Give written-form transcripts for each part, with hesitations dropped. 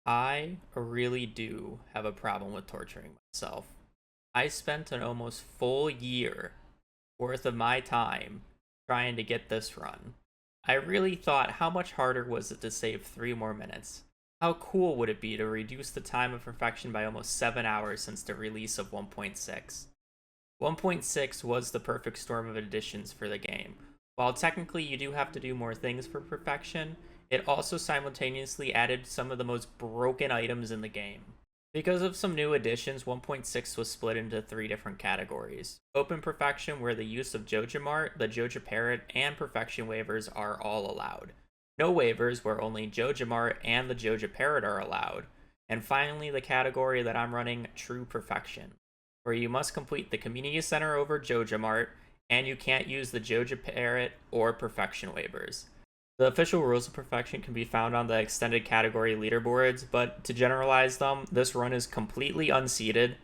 I really do have a problem with torturing myself. I spent an almost full year worth of my time trying to get this run. I really thought, how much harder was it to save 3 more minutes? How cool would it be to reduce the time of perfection by almost 7 hours since the release of 1.6? 1.6 was the perfect storm of additions for the game. While technically you do have to do more things for perfection, it also simultaneously added some of the most broken items in the game. Because of some new additions, 1.6 was split into 3 different categories. Open Perfection, where the use of Jojamart, the Joja Parrot, and Perfection waivers are all allowed. No waivers, where only Jojamart and the Joja Parrot are allowed. And finally, the category that I'm running, True Perfection, where you must complete the Community Center over Jojamart, and you can't use the Joja Parrot or Perfection waivers. The official rules of perfection can be found on the extended category leaderboards, but to generalize them, this run is completely unseeded.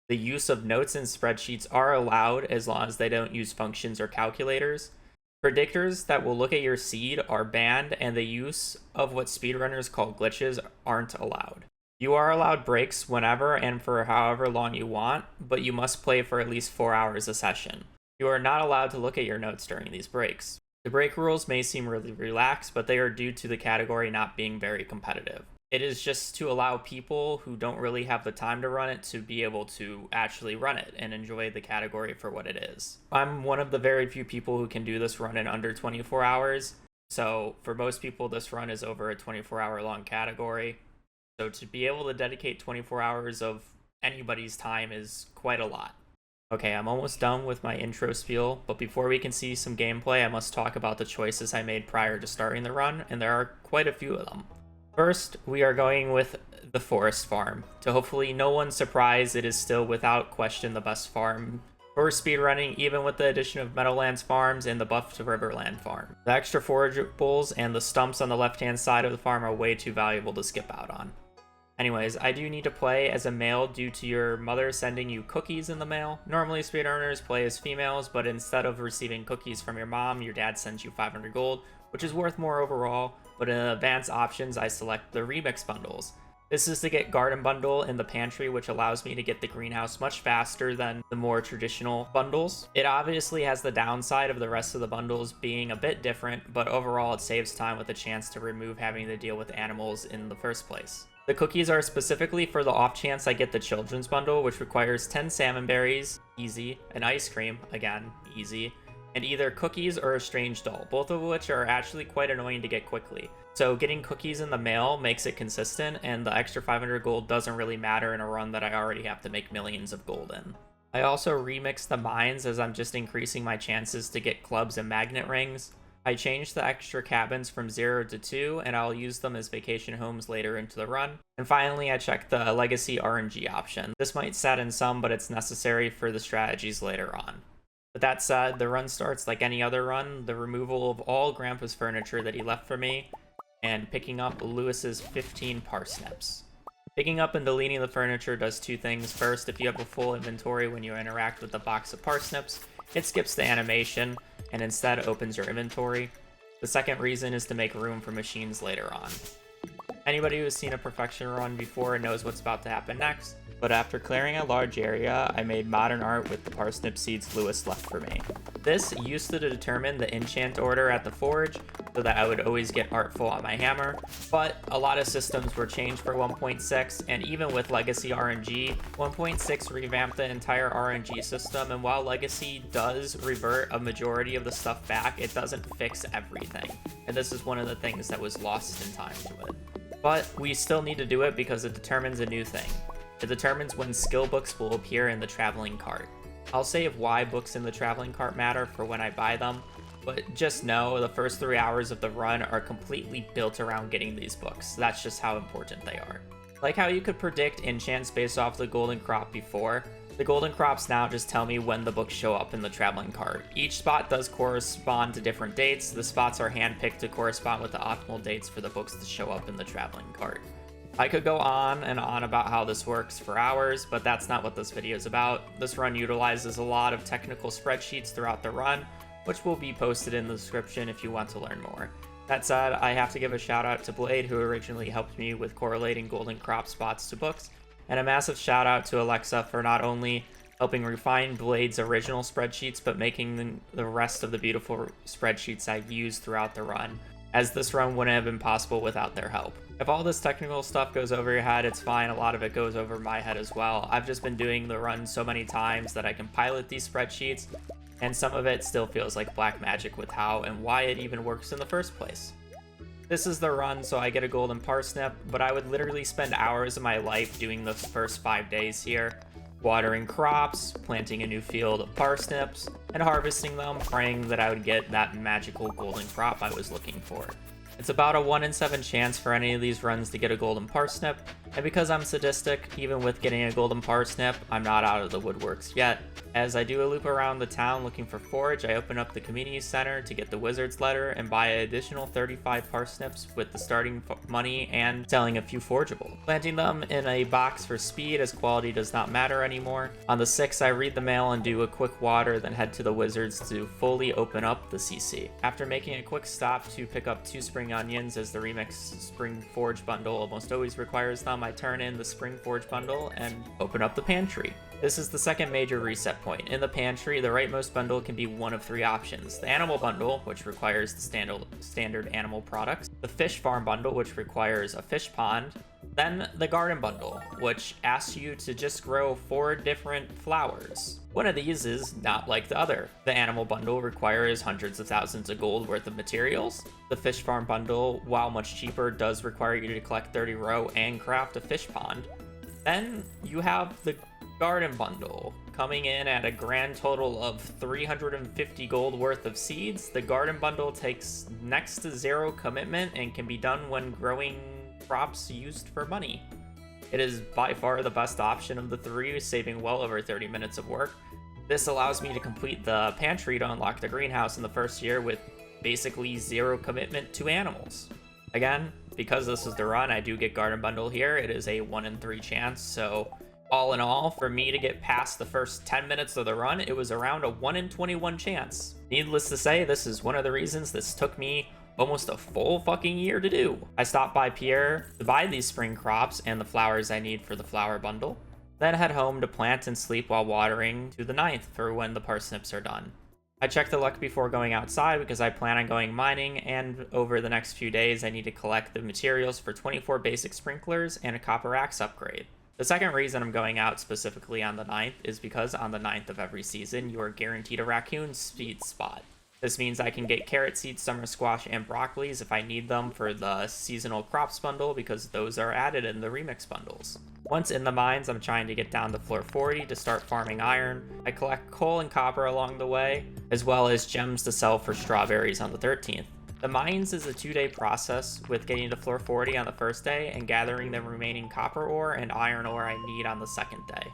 The use of notes and spreadsheets are allowed as long as they don't use functions or calculators. Predictors that will look at your seed are banned, and the use of what speedrunners call glitches aren't allowed. You are allowed breaks whenever and for however long you want, but you must play for at least 4 hours a session. You are not allowed to look at your notes during these breaks. The break rules may seem really relaxed, but they are due to the category not being very competitive. It is just to allow people who don't really have the time to run it to be able to actually run it and enjoy the category for what it is. I'm one of the very few people who can do this run in under 24 hours, so for most people this run is over a 24-hour long category. So to be able to dedicate 24 hours of anybody's time is quite a lot. Okay, I'm almost done with my intro spiel, but before we can see some gameplay, I must talk about the choices I made prior to starting the run, and there are quite a few of them. First, we are going with the Forest Farm. To hopefully no one's surprise, it is still without question the best farm for speedrunning, even with the addition of Meadowlands farms and the buff to Riverland farm. The extra forageables and the stumps on the left-hand side of the farm are way too valuable to skip out on. Anyways, I do need to play as a male due to your mother sending you cookies in the mail. Normally, speedrunners play as females, but instead of receiving cookies from your mom, your dad sends you 500 gold, which is worth more overall, but in advanced options, I select the remix bundles. This is to get garden bundle in the pantry, which allows me to get the greenhouse much faster than the more traditional bundles. It obviously has the downside of the rest of the bundles being a bit different, but overall it saves time with a chance to remove having to deal with animals in the first place. The cookies are specifically for the off chance I get the children's bundle, which requires 10 salmon berries, easy, an ice cream, again, easy, and either cookies or a strange doll, both of which are actually quite annoying to get quickly. So getting cookies in the mail makes it consistent, and the extra 500 gold doesn't really matter in a run that I already have to make millions of gold in. I also remixed the mines as I'm just increasing my chances to get clubs and magnet rings. I changed the extra cabins from 0 to 2, and I'll use them as vacation homes later into the run. And finally, I checked the legacy RNG option. This might sadden some, but it's necessary for the strategies later on. With that said, the run starts like any other run, the removal of all Grandpa's furniture that he left for me, and picking up Lewis's 15 parsnips. Picking up and deleting the furniture does 2 things. First, if you have a full inventory when you interact with the box of parsnips, it skips the animation and instead opens your inventory. The second reason is to make room for machines later on. Anybody who's seen a perfection run before knows what's about to happen next, but after clearing a large area, I made modern art with the parsnip seeds Lewis left for me. This used to determine the enchant order at the forge, so that I would always get artful on my hammer, but a lot of systems were changed for 1.6, and even with Legacy RNG, 1.6 revamped the entire RNG system, and while Legacy does revert a majority of the stuff back, it doesn't fix everything, and this is one of the things that was lost in time to it. But we still need to do it because it determines a new thing. It determines when skill books will appear in the traveling cart. I'll save why books in the traveling cart matter for when I buy them, but just know the first 3 hours of the run are completely built around getting these books. That's just how important they are. Like how you could predict enchants based off the golden crop before, the golden crops now just tell me when the books show up in the traveling cart. Each spot does correspond to different dates. The spots are handpicked to correspond with the optimal dates for the books to show up in the traveling cart. I could go on and on about how this works for hours, but that's not what this video is about. This run utilizes a lot of technical spreadsheets throughout the run, which will be posted in the description if you want to learn more. That said, I have to give a shout out to Blade, who originally helped me with correlating golden crop spots to books, and a massive shout out to Alexa for not only helping refine Blade's original spreadsheets, but making the rest of the beautiful spreadsheets I used throughout the run, as this run wouldn't have been possible without their help. If all this technical stuff goes over your head, it's fine. A lot of it goes over my head as well. I've just been doing the run so many times that I can pilot these spreadsheets, and some of it still feels like black magic with how and why it even works in the first place. This is the run, so I get a golden parsnip, but I would literally spend hours of my life doing the first 5 days here, watering crops, planting a new field of parsnips, and harvesting them, praying that I would get that magical golden crop I was looking for. It's about a 1 in 7 chance for any of these runs to get a golden parsnip, and because I'm sadistic, even with getting a golden parsnip, I'm not out of the woodworks yet. As I do a loop around the town looking for forage, I open up the community center to get the wizard's letter and buy an additional 35 parsnips with the starting money and selling a few forageable. Planting them in a box for speed, as quality does not matter anymore. On the 6th, I read the mail and do a quick water, then head to the wizards to fully open up the CC. After making a quick stop to pick up 2 spring onions, as the remix spring forage bundle almost always requires them, I turn in the spring forage bundle and open up the pantry. This is the second major reset point. In the pantry, the rightmost bundle can be one of 3 options. The animal bundle, which requires the standard animal products. The fish farm bundle, which requires a fish pond. Then the garden bundle, which asks you to just grow 4 different flowers. One of these is not like the other. The animal bundle requires hundreds of thousands of gold worth of materials. The fish farm bundle, while much cheaper, does require you to collect 30 roe and craft a fish pond. Then you have the garden bundle, coming in at a grand total of 350 gold worth of seeds. The garden bundle takes next to 0 commitment and can be done when growing crops used for money. It is by far the best option of the 3, saving well over 30 minutes of work. This allows me to complete the pantry to unlock the greenhouse in the first year with basically 0 commitment to animals. Again, because this is the run, I do get garden bundle here. It is a 1 in 3 chance, so all in all, for me to get past the first 10 minutes of the run, it was around a 1 in 21 chance. Needless to say, this is one of the reasons this took me almost a full fucking year to do. I stopped by Pierre to buy these spring crops and the flowers I need for the flower bundle, then head home to plant and sleep while watering to the 9th for when the parsnips are done. I check the luck before going outside because I plan on going mining, and over the next few days I need to collect the materials for 24 basic sprinklers and a copper axe upgrade. The second reason I'm going out specifically on the 9th is because on the 9th of every season, you are guaranteed a raccoon seed spot. This means I can get carrot seeds, summer squash, and broccolis if I need them for the seasonal crops bundle, because those are added in the remix bundles. Once in the mines, I'm trying to get down to floor 40 to start farming iron. I collect coal and copper along the way, as well as gems to sell for strawberries on the 13th. The mines is a 2-day process, with getting to floor 40 on the first day and gathering the remaining copper ore and iron ore I need on the second day.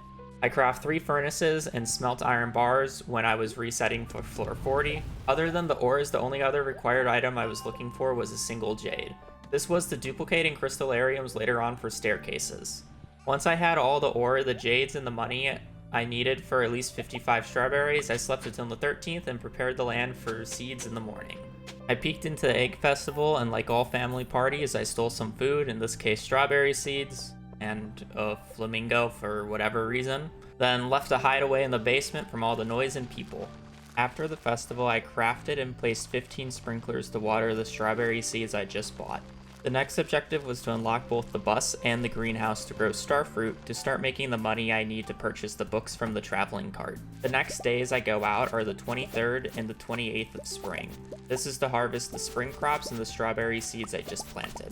I craft 3 furnaces and smelt iron bars when I was resetting for floor 40. Other than the ores, the only other required item I was looking for was a single jade. This was to duplicate in crystallariums later on for staircases. Once I had all the ore, the jades, and the money I needed for at least 55 strawberries, I slept until the 13th and prepared the land for seeds in the morning. I peeked into the egg festival, and like all family parties, I stole some food, in this case strawberry seeds, and a flamingo for whatever reason, then left a hideaway in the basement from all the noise and people. After the festival, I crafted and placed 15 sprinklers to water the strawberry seeds I just bought. The next objective was to unlock both the bus and the greenhouse to grow starfruit to start making the money I need to purchase the books from the traveling cart. The next days I go out are the 23rd and the 28th of spring. This is to harvest the spring crops and the strawberry seeds I just planted.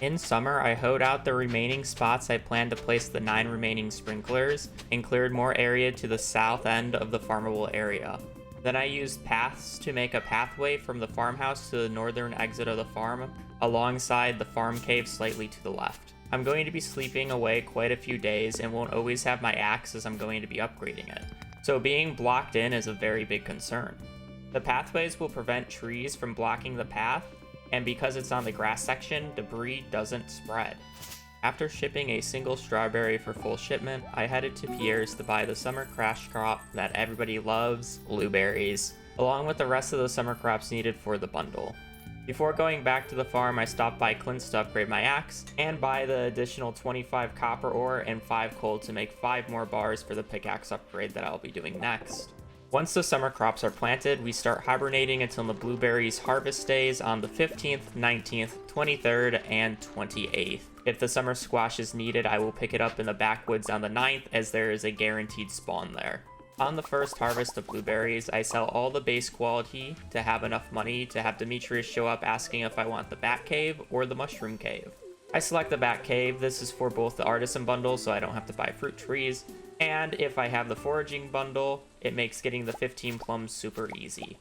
In summer, I hoed out the remaining spots I planned to place the 9 remaining sprinklers and cleared more area to the south end of the farmable area. Then I used paths to make a pathway from the farmhouse to the northern exit of the farm, alongside the farm cave slightly to the left. I'm going to be sleeping away quite a few days and won't always have my axe as I'm going to be upgrading it, so being blocked in is a very big concern. The pathways will prevent trees from blocking the path, and because it's on the grass section, debris doesn't spread. After shipping a single strawberry for full shipment, I headed to Pierre's to buy the summer crash crop that everybody loves, blueberries, along with the rest of the summer crops needed for the bundle. Before going back to the farm, I stopped by Clint's to upgrade my axe, and buy the additional 25 copper ore and 5 coal to make 5 more bars for the pickaxe upgrade that I'll be doing next. Once the summer crops are planted, we start hibernating until the blueberries harvest days on the 15th, 19th, 23rd, and 28th. If the summer squash is needed, I will pick it up in the backwoods on the 9th, as there is a guaranteed spawn there. On the first harvest of blueberries, I sell all the base quality to have enough money to have Demetrius show up asking if I want the bat cave or the mushroom cave. I select the bat cave. This is for both the artisan bundle, so I don't have to buy fruit trees, and if I have the foraging bundle, it makes getting the 15 plums super easy.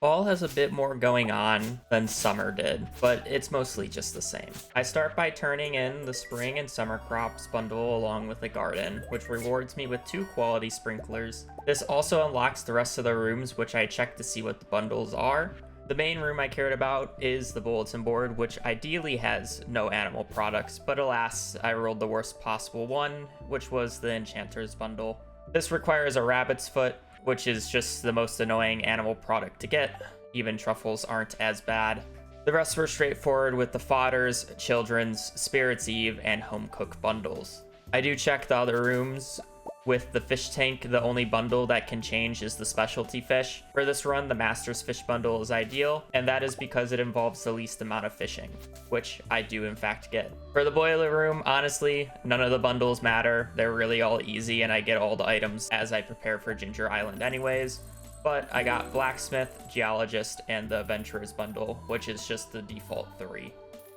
Fall has a bit more going on than summer did, but it's mostly just the same. I start by turning in the spring and summer crops bundle along with the garden, which rewards me with 2 quality sprinklers. This also unlocks the rest of the rooms, which I check to see what the bundles are. The main room I cared about is the bulletin board, which ideally has no animal products, but alas, I rolled the worst possible one, which was the enchanter's bundle. This requires a rabbit's foot, which is just the most annoying animal product to get. Even truffles aren't as bad. The rest were straightforward with the fodders, children's, Spirit's Eve, and home cook bundles. I do check the other rooms. With the fish tank, the only bundle that can change is the specialty fish. For this run, the master's fish bundle is ideal, and that is because it involves the least amount of fishing, which I do in fact get. For the boiler room, honestly, none of the bundles matter. They're really all easy, and I get all the items as I prepare for Ginger Island anyways. But I got blacksmith, geologist, and the adventurer's bundle, which is just the default 3.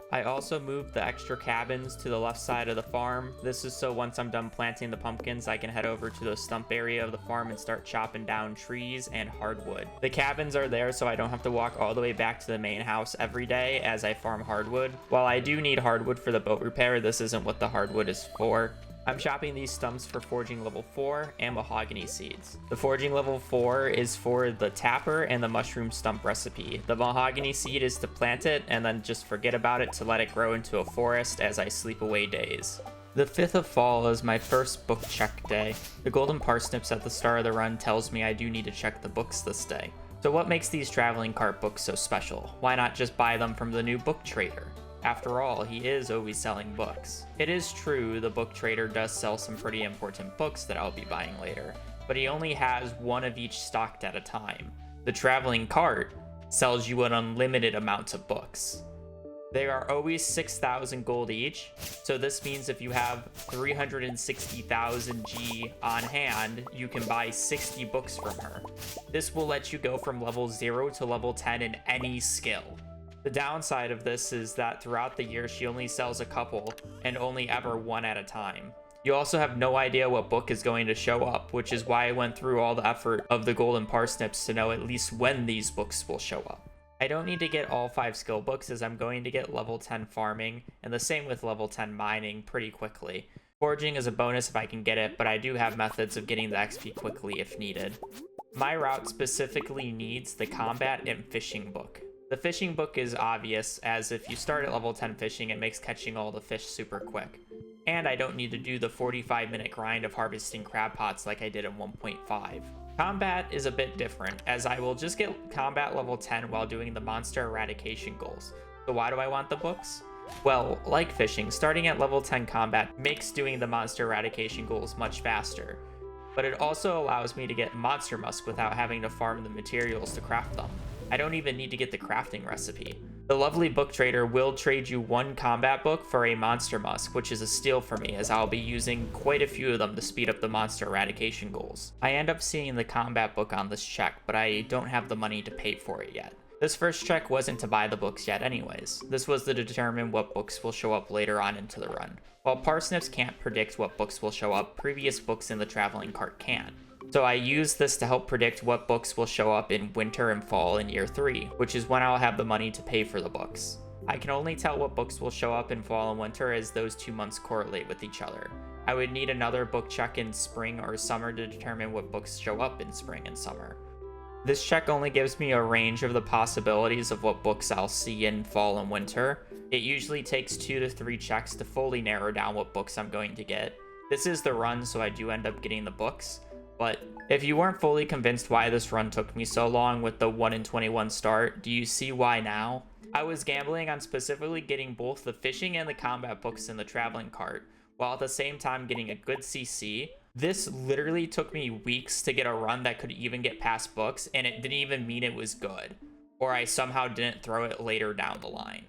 I also moved the extra cabins to the left side of the farm. This is so once I'm done planting the pumpkins, I can head over to the stump area of the farm and start chopping down trees and hardwood. The cabins are there so I don't have to walk all the way back to the main house every day as I farm hardwood. While I do need hardwood for the boat repair, this isn't what the hardwood is for. I'm chopping these stumps for forging level 4 and mahogany seeds. The forging level 4 is for the tapper and the mushroom stump recipe. The mahogany seed is to plant it and then just forget about it to let it grow into a forest as I sleep away days. The 5th of fall is my first book check day. The golden parsnips at the start of the run tells me I do need to check the books this day. So what makes these traveling cart books so special? Why not just buy them from the new book trader? After all, he is always selling books. It is true the book trader does sell some pretty important books that I'll be buying later, but he only has one of each stocked at a time. The traveling cart sells you an unlimited amount of books. They are always 6,000 gold each, so this means if you have 360,000 G on hand, you can buy 60 books from her. This will let you go from level 0 to level 10 in any skill. The downside of this is that throughout the year she only sells a couple, and only ever one at a time. You also have no idea what book is going to show up, which is why I went through all the effort of the golden parsnips to know at least when these books will show up. I don't need to get all 5 skill books as I'm going to get level 10 farming, and the same with level 10 mining pretty quickly. Foraging is a bonus if I can get it, but I do have methods of getting the XP quickly if needed. My route specifically needs the combat and fishing book. The fishing book is obvious, as if you start at level 10 fishing, it makes catching all the fish super quick. And I don't need to do the 45-minute grind of harvesting crab pots like I did in 1.5. Combat is a bit different, as I will just get combat level 10 while doing the monster eradication goals. So why do I want the books? Well, like fishing, starting at level 10 combat makes doing the monster eradication goals much faster. But it also allows me to get monster musk without having to farm the materials to craft them. I don't even need to get the crafting recipe. The lovely book trader will trade you 1 combat book for a monster musk, which is a steal for me as I'll be using quite a few of them to speed up the monster eradication goals. I end up seeing the combat book on this check, but I don't have the money to pay for it yet. This first check wasn't to buy the books yet anyways. This was to determine what books will show up later on into the run. While parsnips can't predict what books will show up, previous books in the traveling cart can. So I use this to help predict what books will show up in winter and fall in year 3, which is when I'll have the money to pay for the books. I can only tell what books will show up in fall and winter as those 2 months correlate with each other. I would need another book check in spring or summer to determine what books show up in spring and summer. This check only gives me a range of the possibilities of what books I'll see in fall and winter. It usually takes 2 to 3 checks to fully narrow down what books I'm going to get. This is the run, so I do end up getting the books. But if you weren't fully convinced why this run took me so long with the 1 in 21 start, do you see why now? I was gambling on specifically getting both the fishing and the combat books in the traveling cart, while at the same time getting a good CC. This literally took me weeks to get a run that could even get past books, and it didn't even mean it was good, or I somehow didn't throw it later down the line.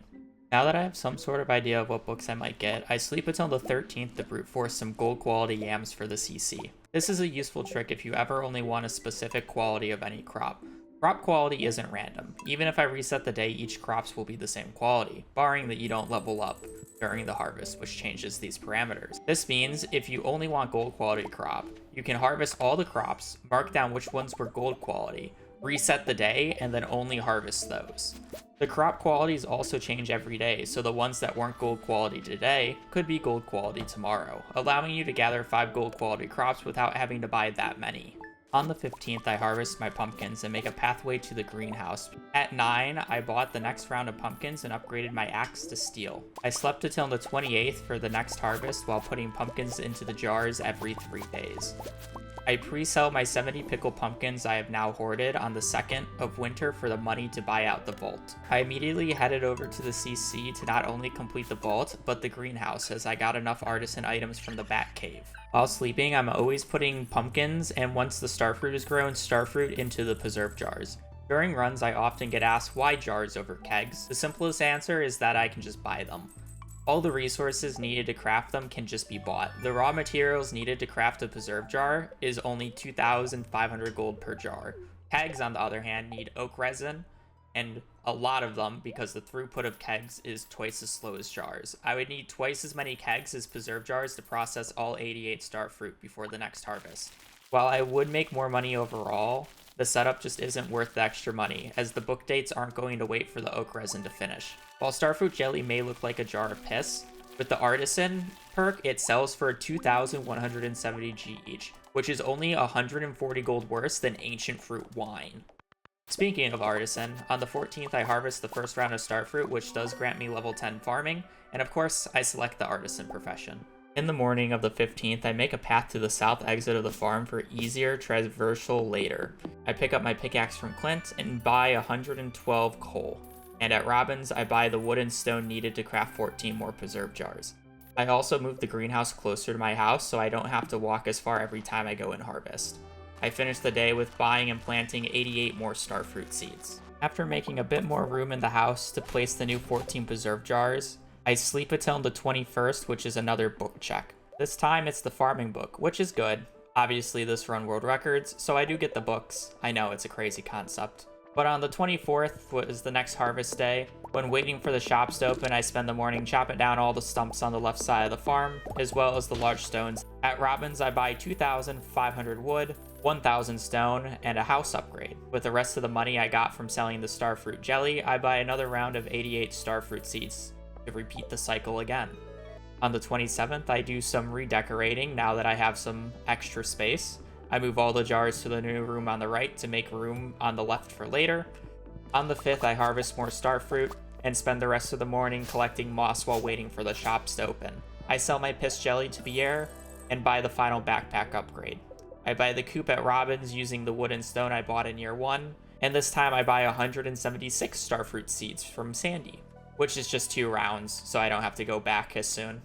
Now that I have some sort of idea of what books I might get, I sleep until the 13th to brute force some gold quality yams for the CC. This is a useful trick if you ever only want a specific quality of any crop. Crop quality isn't random. Even if I reset the day, each crops will be the same quality, barring that you don't level up during the harvest, which changes these parameters. This means if you only want gold quality crop, you can harvest all the crops, mark down which ones were gold quality, reset the day, and then only harvest those. The crop qualities also change every day, so the ones that weren't gold quality today could be gold quality tomorrow, allowing you to gather 5 gold quality crops without having to buy that many. On the 15th, I harvest my pumpkins and make a pathway to the greenhouse. At 9, I bought the next round of pumpkins and upgraded my axe to steel. I slept until the 28th for the next harvest while putting pumpkins into the jars every 3 days. I pre-sell my 70 pickle pumpkins I have now hoarded on the 2nd of winter for the money to buy out the vault. I immediately headed over to the CC to not only complete the vault, but the greenhouse, as I got enough artisan items from the bat cave. While sleeping, I'm always putting pumpkins, and once the starfruit is grown, starfruit into the preserve jars. During runs, I often get asked why jars over kegs. The simplest answer is that I can just buy them. All the resources needed to craft them can just be bought. The raw materials needed to craft a preserve jar is only 2,500 gold per jar. Kegs, on the other hand, need oak resin, and a lot of them because the throughput of kegs is twice as slow as jars. I would need twice as many kegs as preserve jars to process all 88 starfruit before the next harvest. While I would make more money overall, the setup just isn't worth the extra money, as the book dates aren't going to wait for the oak resin to finish. While starfruit jelly may look like a jar of piss, with the artisan perk, it sells for 2,170 G each, which is only 140 gold worse than ancient fruit wine. Speaking of artisan, on the 14th I harvest the first round of starfruit, which does grant me level 10 farming, and of course I select the artisan profession. In the morning of the 15th, I make a path to the south exit of the farm for easier traversal later. I pick up my pickaxe from Clint and buy 112 coal. And at Robbins, I buy the wood and stone needed to craft 14 more preserve jars. I also moved the greenhouse closer to my house so I don't have to walk as far every time I go and harvest. I finish the day with buying and planting 88 more starfruit seeds. After making a bit more room in the house to place the new 14 preserve jars, I sleep until the 21st, which is another book check. This time it's the farming book, which is good. Obviously this run world records, so I do get the books. I know it's a crazy concept. But on the 24th was the next harvest day. When waiting for the shops to open, I spend the morning chopping down all the stumps on the left side of the farm, as well as the large stones. At Robbins, I buy 2,500 wood, 1,000 stone, and a house upgrade. With the rest of the money I got from selling the starfruit jelly, I buy another round of 88 starfruit seeds to repeat the cycle again. On the 27th, I do some redecorating now that I have some extra space. I move all the jars to the new room on the right to make room on the left for later. On the 5th, I harvest more starfruit and spend the rest of the morning collecting moss while waiting for the shops to open. I sell my piss jelly to Pierre and buy the final backpack upgrade. I buy the coop at Robbins using the wood and stone I bought in year 1, and this time I buy 176 starfruit seeds from Sandy, which is just 2 rounds, so I don't have to go back as soon.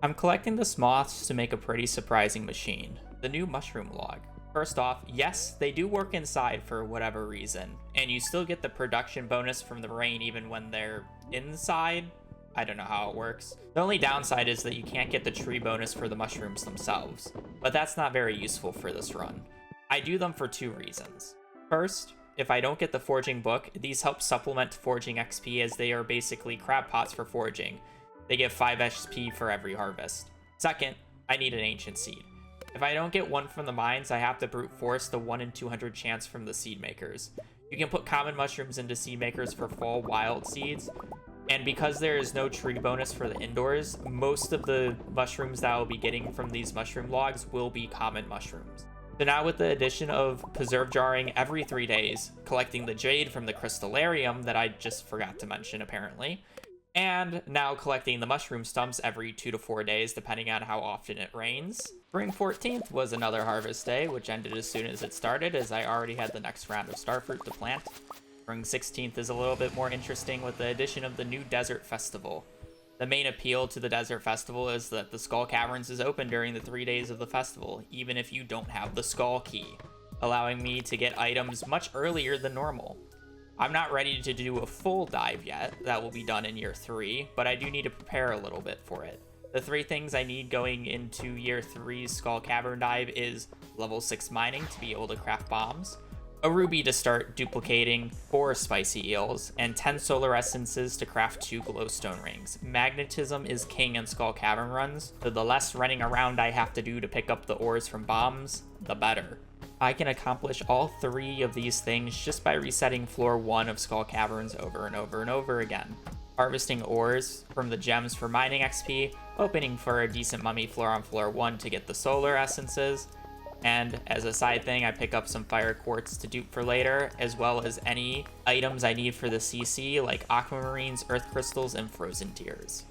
I'm collecting the moths to make a pretty surprising machine, the new mushroom log. First off, yes, they do work inside for whatever reason, and you still get the production bonus from the rain even when they're inside. I don't know how it works. The only downside is that you can't get the tree bonus for the mushrooms themselves, but that's not very useful for this run. I do them for 2 reasons. First, if I don't get the forging book, these help supplement forging XP as they are basically crab pots for forging. They give 5 XP for every harvest. Second, I need an ancient seed. If I don't get one from the mines, I have to brute force the 1 in 200 chance from the seed makers. You can put common mushrooms into seed makers for fall wild seeds, and because there is no tree bonus for the indoors, most of the mushrooms that I'll be getting from these mushroom logs will be common mushrooms. So now with the addition of preserve jarring every 3 days, collecting the jade from the crystallarium that I just forgot to mention apparently, and now collecting the mushroom stumps every 2 to 4 days depending on how often it rains. Spring 14th was another harvest day, which ended as soon as it started as I already had the next round of starfruit to plant. Spring 16th is a little bit more interesting with the addition of the new Desert Festival. The main appeal to the Desert Festival is that the Skull Caverns is open during the 3 days of the festival, even if you don't have the Skull Key, allowing me to get items much earlier than normal. I'm not ready to do a full dive yet, that will be done in year 3, but I do need to prepare a little bit for it. The 3 things I need going into year 3's Skull Cavern dive is level 6 mining to be able to craft bombs, a ruby to start duplicating 4 spicy eels, and 10 solar essences to craft 2 glowstone rings. Magnetism is king in Skull Cavern runs, so the less running around I have to do to pick up the ores from bombs, the better. I can accomplish all 3 of these things just by resetting floor 1 of Skull Caverns over and over and over again. Harvesting ores from the gems for mining XP, opening for a decent mummy floor on floor 1 to get the solar essences, and as a side thing, I pick up some fire quartz to dupe for later, as well as any items I need for the CC, like aquamarines, earth crystals, and frozen tears.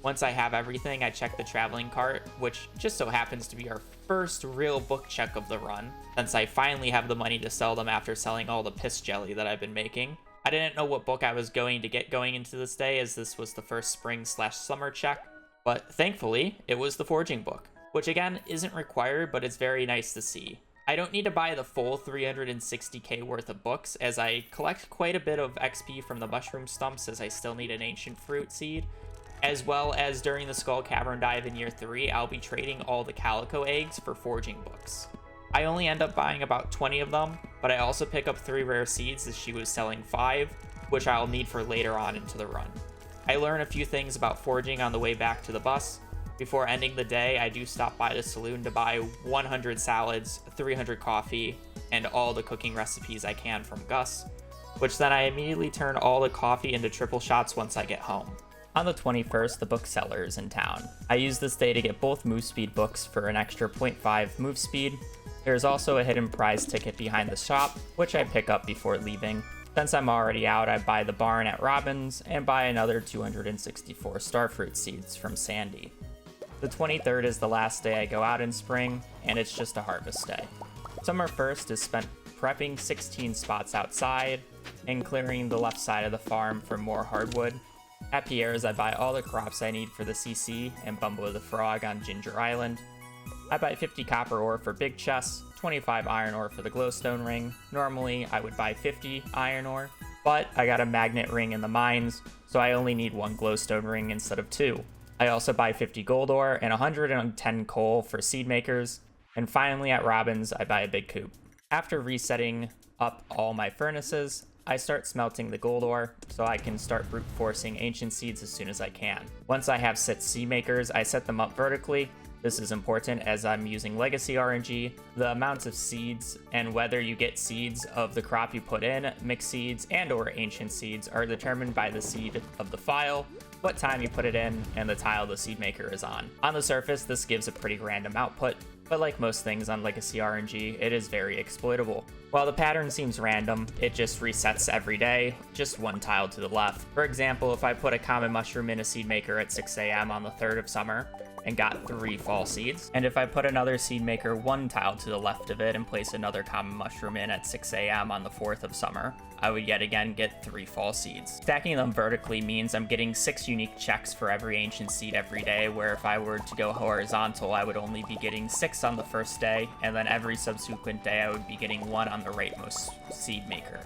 Once I have everything, I check the traveling cart, which just so happens to be our first real book check of the run, since I finally have the money to sell them after selling all the piss jelly that I've been making. I didn't know what book I was going to get going into this day, as this was the first spring/summer check, but thankfully, it was the forging book, which again isn't required, but it's very nice to see. I don't need to buy the full 360k worth of books, as I collect quite a bit of XP from the mushroom stumps, as I still need an ancient fruit seed, as well as during the Skull Cavern dive in year 3, I'll be trading all the calico eggs for forging books. I only end up buying about 20 of them, but I also pick up 3 rare seeds as she was selling 5, which I'll need for later on into the run. I learn a few things about forging on the way back to the bus. Before ending the day, I do stop by the saloon to buy 100 salads, 300 coffee, and all the cooking recipes I can from Gus, which then I immediately turn all the coffee into triple shots once I get home. On the 21st, the bookseller is in town. I use this day to get both move speed books for an extra 0.5 move speed. There's also a hidden prize ticket behind the shop, which I pick up before leaving. Since I'm already out, I buy the barn at Robbins and buy another 264 starfruit seeds from Sandy. The 23rd is the last day I go out in spring, and it's just a harvest day. Summer 1st is spent prepping 16 spots outside and clearing the left side of the farm for more hardwood. At Pierre's, I buy all the crops I need for the CC and Bumbo the Frog on Ginger Island. I buy 50 copper ore for big chests, 25 iron ore for the glowstone ring. Normally, I would buy 50 iron ore, but I got a magnet ring in the mines, so I only need 1 glowstone ring instead of 2. I also buy 50 gold ore and 110 coal for seed makers. And finally at Robbins, I buy a big coop. After resetting up all my furnaces, I start smelting the gold ore so I can start brute forcing ancient seeds as soon as I can. Once I have 6 seed makers, I set them up vertically. This is important as I'm using legacy RNG. The amounts of seeds and whether you get seeds of the crop you put in, mixed seeds and or ancient seeds are determined by the seed of the file, what time you put it in, and the tile the seed maker is on. On the surface, this gives a pretty random output, but like most things on legacy RNG, it is very exploitable. While the pattern seems random, it just resets every day, just 1 tile to the left. For example, if I put a common mushroom in a seed maker at 6 a.m. on the 3rd of summer, and got 3 fall seeds, and if I put another seed maker 1 tile to the left of it and place another common mushroom in at 6 a.m. on the 4th of summer, I would yet again get 3 fall seeds. Stacking them vertically means I'm getting 6 unique checks for every ancient seed every day, where if I were to go horizontal, I would only be getting 6 on the first day, and then every subsequent day I would be getting 1 on the rightmost seed maker.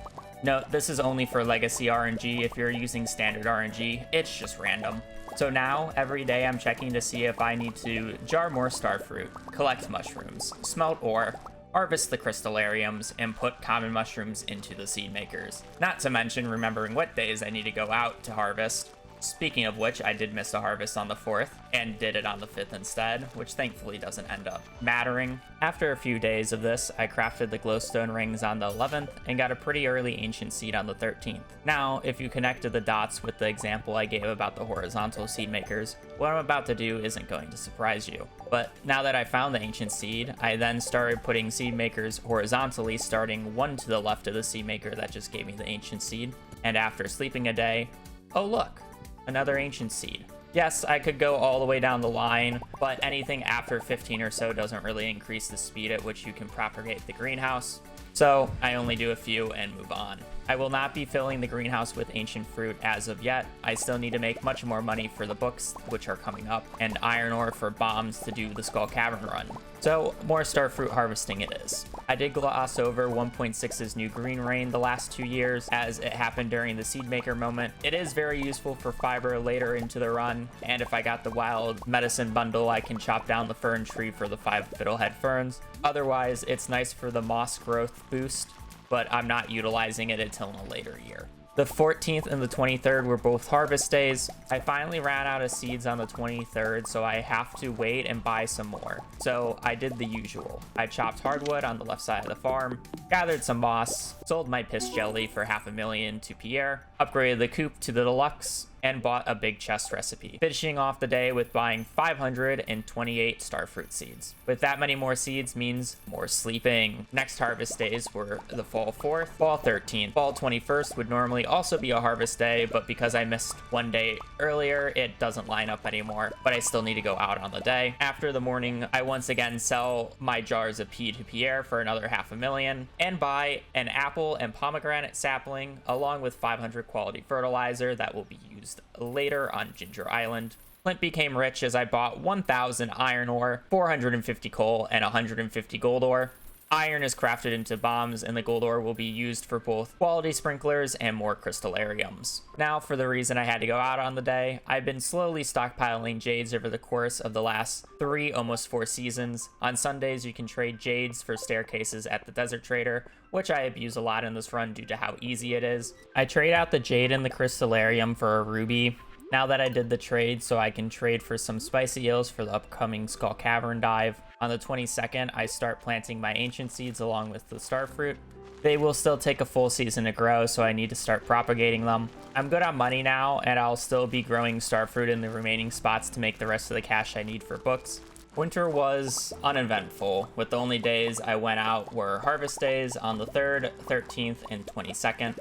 Note, this is only for legacy RNG. If you're using standard RNG, it's just random. So now, every day I'm checking to see if I need to jar more starfruit, collect mushrooms, smelt ore, harvest the crystallariums, and put common mushrooms into the seed makers. Not to mention remembering what days I need to go out to harvest. Speaking of which, I did miss a harvest on the 4th, and did it on the 5th instead, which thankfully doesn't end up mattering. After a few days of this, I crafted the glowstone rings on the 11th, and got a pretty early ancient seed on the 13th. Now, if you connected the dots with the example I gave about the horizontal seed makers, what I'm about to do isn't going to surprise you. But now that I found the ancient seed, I then started putting seed makers horizontally, starting 1 to the left of the seed maker that just gave me the ancient seed. And after sleeping a day, oh look! Another ancient seed. Yes, I could go all the way down the line, but anything after 15 or so doesn't really increase the speed at which you can propagate the greenhouse. So I only do a few and move on. I will not be filling the greenhouse with ancient fruit as of yet. I still need to make much more money for the books, which are coming up, and iron ore for bombs to do the Skull Cavern run. So more starfruit harvesting it is. I did gloss over 1.6's new green rain the last 2 years as it happened during the seed maker moment. It is very useful for fiber later into the run, and if I got the wild medicine bundle, I can chop down the fern tree for the 5 fiddlehead ferns. Otherwise, it's nice for the moss growth boost, but I'm not utilizing it until in a later year. The 14th and the 23rd were both harvest days. I finally ran out of seeds on the 23rd, so I have to wait and buy some more. So I did the usual. I chopped hardwood on the left side of the farm, gathered some moss, sold my piss jelly for $500,000 to Pierre, upgraded the coop to the deluxe, and bought a big chest recipe, finishing off the day with buying 528 starfruit seeds. With that many more seeds means more sleeping. Next harvest days were the fall 4th, fall 13th. Fall 21st would normally also be a harvest day, but because I missed one day earlier, it doesn't line up anymore, but I still need to go out on the day. After the morning, I once again sell my jars of pea to Pierre for another $500,000 and buy an apple and pomegranate sapling along with 500 quality fertilizer that will be used later on Ginger Island. Flint became rich as I bought 1,000 iron ore, 450 coal, and 150 gold ore. Iron is crafted into bombs, and the gold ore will be used for both quality sprinklers and more crystallariums. Now, for the reason I had to go out on the day, I've been slowly stockpiling jades over the course of the last 3, almost 4 seasons. On Sundays, you can trade jades for staircases at the Desert Trader, which I abuse a lot in this run due to how easy it is. I trade out the jade and the crystallarium for a ruby, now that I did the trade, so I can trade for some spicy eels for the upcoming Skull Cavern dive. On the 22nd, I start planting my ancient seeds along with the starfruit. They will still take a full season to grow, so I need to start propagating them. I'm good on money now, and I'll still be growing starfruit in the remaining spots to make the rest of the cash I need for books. Winter was uneventful, with the only days I went out were harvest days on the 3rd, 13th, and 22nd.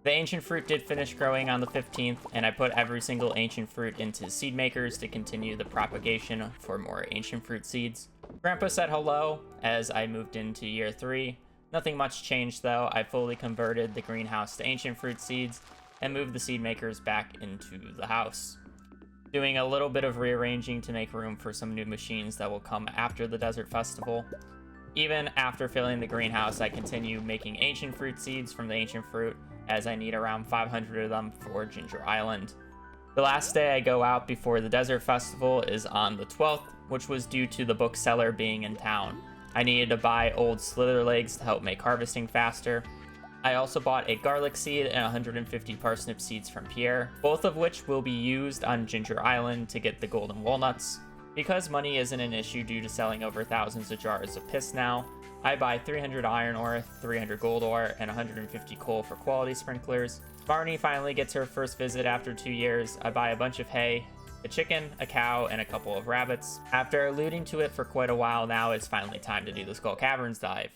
The ancient fruit did finish growing on the 15th, and I put every single ancient fruit into seed makers to continue the propagation for more ancient fruit seeds. Grandpa said hello as I moved into year 3. Nothing much changed though. I fully converted the greenhouse to ancient fruit seeds and moved the seed makers back into the house. Doing a little bit of rearranging to make room for some new machines that will come after the Desert Festival. Even after filling the greenhouse, I continue making ancient fruit seeds from the ancient fruit, as I need around 500 of them for Ginger Island. The last day I go out before the Desert Festival is on the 12th, which was due to the bookseller being in town. I needed to buy old slither legs to help make harvesting faster. I also bought a garlic seed and 150 parsnip seeds from Pierre, both of which will be used on Ginger Island to get the golden walnuts. Because money isn't an issue due to selling over thousands of jars of piss now, I buy 300 iron ore, 300 gold ore, and 150 coal for quality sprinklers. Barney finally gets her first visit after 2 years. I buy a bunch of hay, a chicken, a cow, and a couple of rabbits. After alluding to it for quite a while now, it's finally time to do the Skull Caverns dive.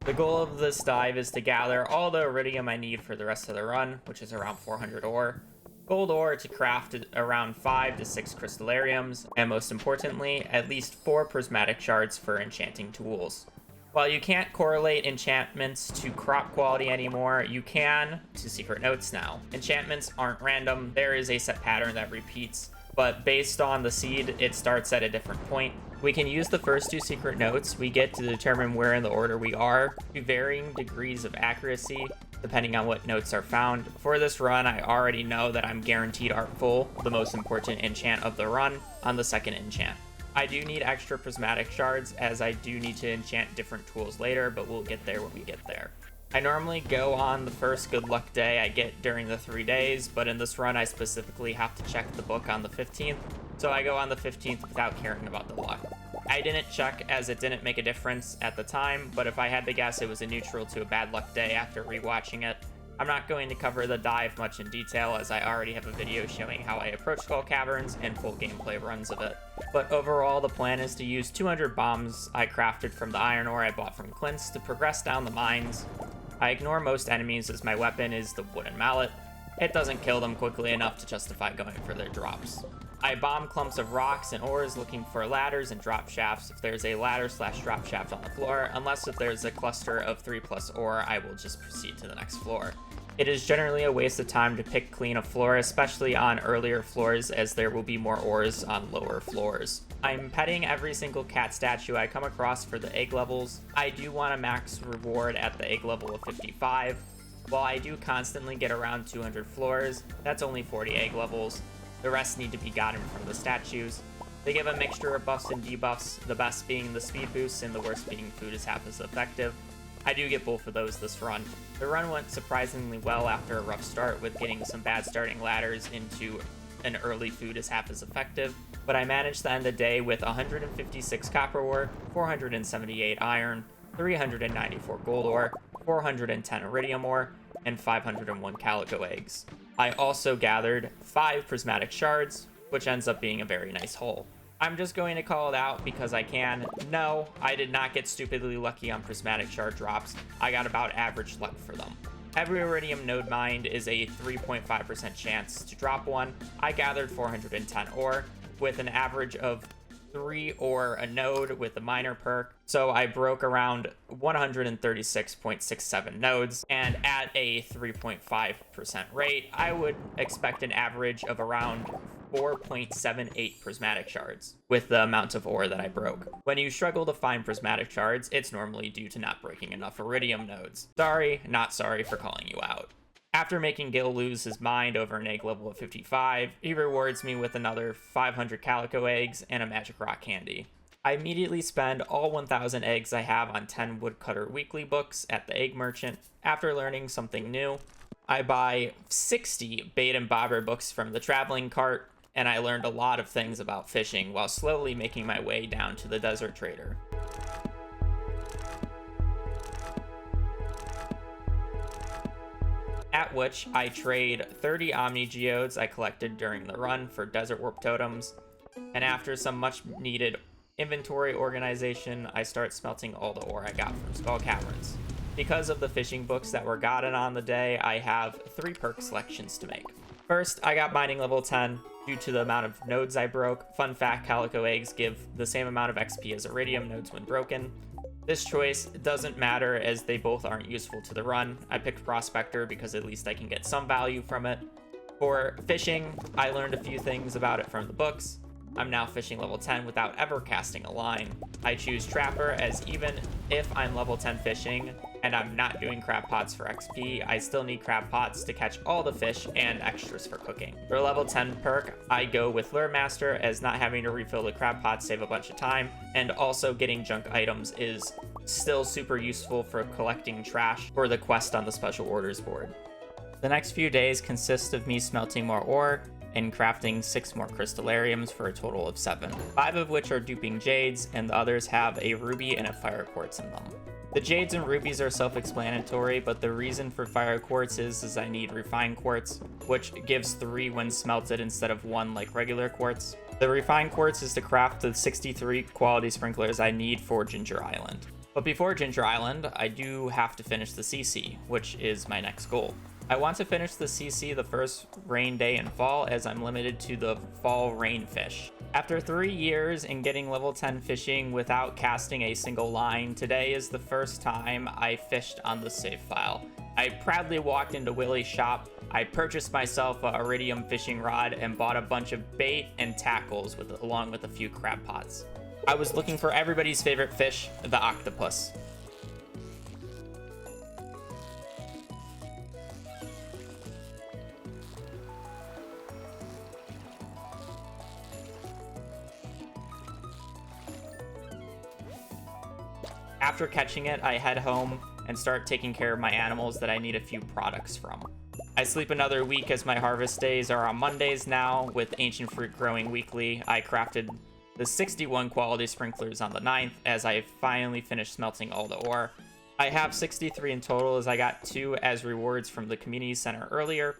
The goal of this dive is to gather all the iridium I need for the rest of the run, which is around 400 ore, gold ore to craft around 5 to 6 crystallariums, and most importantly, at least 4 prismatic shards for enchanting tools. While you can't correlate enchantments to crop quality anymore, you can to secret notes now. Enchantments aren't random, there is a set pattern that repeats, but based on the seed, it starts at a different point. We can use the first 2 secret notes we get to determine where in the order we are, to varying degrees of accuracy, depending on what notes are found. For this run, I already know that I'm guaranteed Artful, the most important enchant of the run, on the second enchant. I do need extra prismatic shards, as I do need to enchant different tools later, but we'll get there when we get there. I normally go on the first good luck day I get during the 3 days, but in this run I specifically have to check the book on the 15th, so I go on the 15th without caring about the luck. I didn't check as it didn't make a difference at the time, but if I had to guess, it was a neutral to a bad luck day after rewatching it. I'm not going to cover the dive much in detail, as I already have a video showing how I approach Skull Caverns and full gameplay runs of it. But overall, the plan is to use 200 bombs I crafted from the iron ore I bought from Clint's to progress down the mines. I ignore most enemies as my weapon is the wooden mallet. It doesn't kill them quickly enough to justify going for their drops. I bomb clumps of rocks and ores looking for ladders and drop shafts if there's a ladder/drop shaft on the floor, unless if there's a cluster of 3+ ore, I will just proceed to the next floor. It is generally a waste of time to pick clean a floor, especially on earlier floors, as there will be more ores on lower floors. I'm petting every single cat statue I come across for the egg levels. I do want a max reward at the egg level of 55. While I do constantly get around 200 floors, that's only 40 egg levels. The rest need to be gotten from the statues. They give a mixture of buffs and debuffs, the best being the speed boosts and the worst being food is half as effective. I do get both of those this run. The run went surprisingly well after a rough start with getting some bad starting ladders into an early food is half as effective, but I managed to end the day with 156 copper ore, 478 iron, 394 gold ore, 410 iridium ore, and 501 calico eggs. I also gathered 5 prismatic shards, which ends up being a very nice haul. I'm just going to call it out because I can. No, I did not get stupidly lucky on prismatic shard drops. I got about average luck for them. Every iridium node mined is a 3.5% chance to drop one. I gathered 410 ore with an average of 3 ore a node with the miner perk, so I broke around 136.67 nodes, and at a 3.5% rate, I would expect an average of around 4.78 prismatic shards with the amount of ore that I broke. When you struggle to find prismatic shards, it's normally due to not breaking enough iridium nodes. Sorry, not sorry for calling you out. After making Gil lose his mind over an egg level of 55, he rewards me with another 500 calico eggs and a magic rock candy. I immediately spend all 1,000 eggs I have on 10 woodcutter weekly books at the egg merchant. After learning something new, I buy 60 bait and bobber books from the traveling cart, and I learned a lot of things about fishing while slowly making my way down to the desert trader. At which I trade 30 Omni Geodes I collected during the run for Desert Warp Totems, and after some much needed inventory organization, I start smelting all the ore I got from Skull Caverns. Because of the fishing books that were gotten on the day, I have 3 perk selections to make. First, I got mining level 10 due to the amount of nodes I broke. Fun fact, calico eggs give the same amount of XP as iridium nodes when broken. This choice doesn't matter as they both aren't useful to the run. I picked Prospector because at least I can get some value from it. For fishing, I learned a few things about it from the books. I'm now fishing level 10 without ever casting a line. I choose Trapper as even if I'm level 10 fishing and I'm not doing crab pots for XP, I still need crab pots to catch all the fish and extras for cooking. For level 10 perk, I go with Lure Master as not having to refill the crab pots save a bunch of time, and also getting junk items is still super useful for collecting trash for the quest on the special orders board. The next few days consist of me smelting more ore and crafting 6 more crystallariums for a total of 7, 5 of which are duping jades, and the others have a ruby and a fire quartz in them. The jades and rubies are self-explanatory, but the reason for fire quartz is I need refined quartz, which gives 3 when smelted instead of 1 like regular quartz. The refined quartz is to craft the 63 quality sprinklers I need for Ginger Island. But before Ginger Island, I do have to finish the CC, which is my next goal. I want to finish the CC the first rain day in fall, as I'm limited to the fall rain fish. After 3 years in getting level 10 fishing without casting a single line, today is the first time I fished on the save file. I proudly walked into Willie's shop, I purchased myself a iridium fishing rod and bought a bunch of bait and tackles along with a few crab pots. I was looking for everybody's favorite fish, the octopus. After catching it, I head home and start taking care of my animals that I need a few products from. I sleep another week as my harvest days are on Mondays now. With ancient fruit growing weekly, I crafted the 61 quality sprinklers on the 9th as I finally finished smelting all the ore. I have 63 in total as I got 2 as rewards from the community center earlier.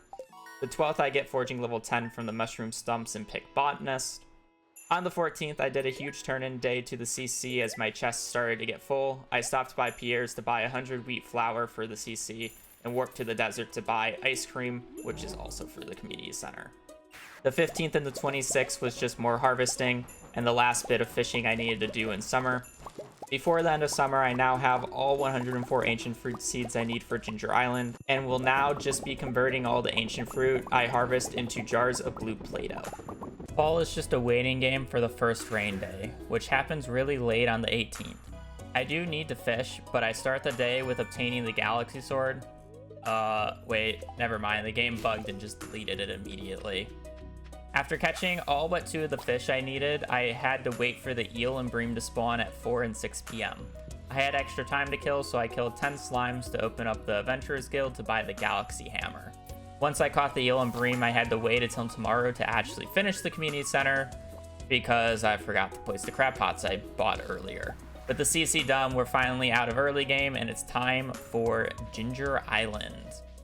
The 12th I get forging level 10 from the mushroom stumps and pick botanist. On the 14th, I did a huge turn-in day to the CC as my chest started to get full. I stopped by Pierre's to buy 100 wheat flour for the CC and warped to the desert to buy ice cream, which is also for the community center. The 15th and the 26th was just more harvesting and the last bit of fishing I needed to do in summer. Before the end of summer, I now have all 104 ancient fruit seeds I need for Ginger Island, and will now just be converting all the ancient fruit I harvest into jars of blue Play-Doh. Fall is just a waiting game for the first rain day, which happens really late on the 18th. I do need to fish, but I start the day with obtaining the Galaxy Sword. Wait, never mind, the game bugged and just deleted it immediately. After catching all but 2 of the fish I needed, I had to wait for the eel and bream to spawn at 4 and 6 p.m. I had extra time to kill, so I killed 10 slimes to open up the Adventurers Guild to buy the Galaxy Hammer. Once I caught the eel and bream, I had to wait until tomorrow to actually finish the community center, because I forgot to place the crab pots I bought earlier. With the CC done, we're finally out of early game, and it's time for Ginger Island.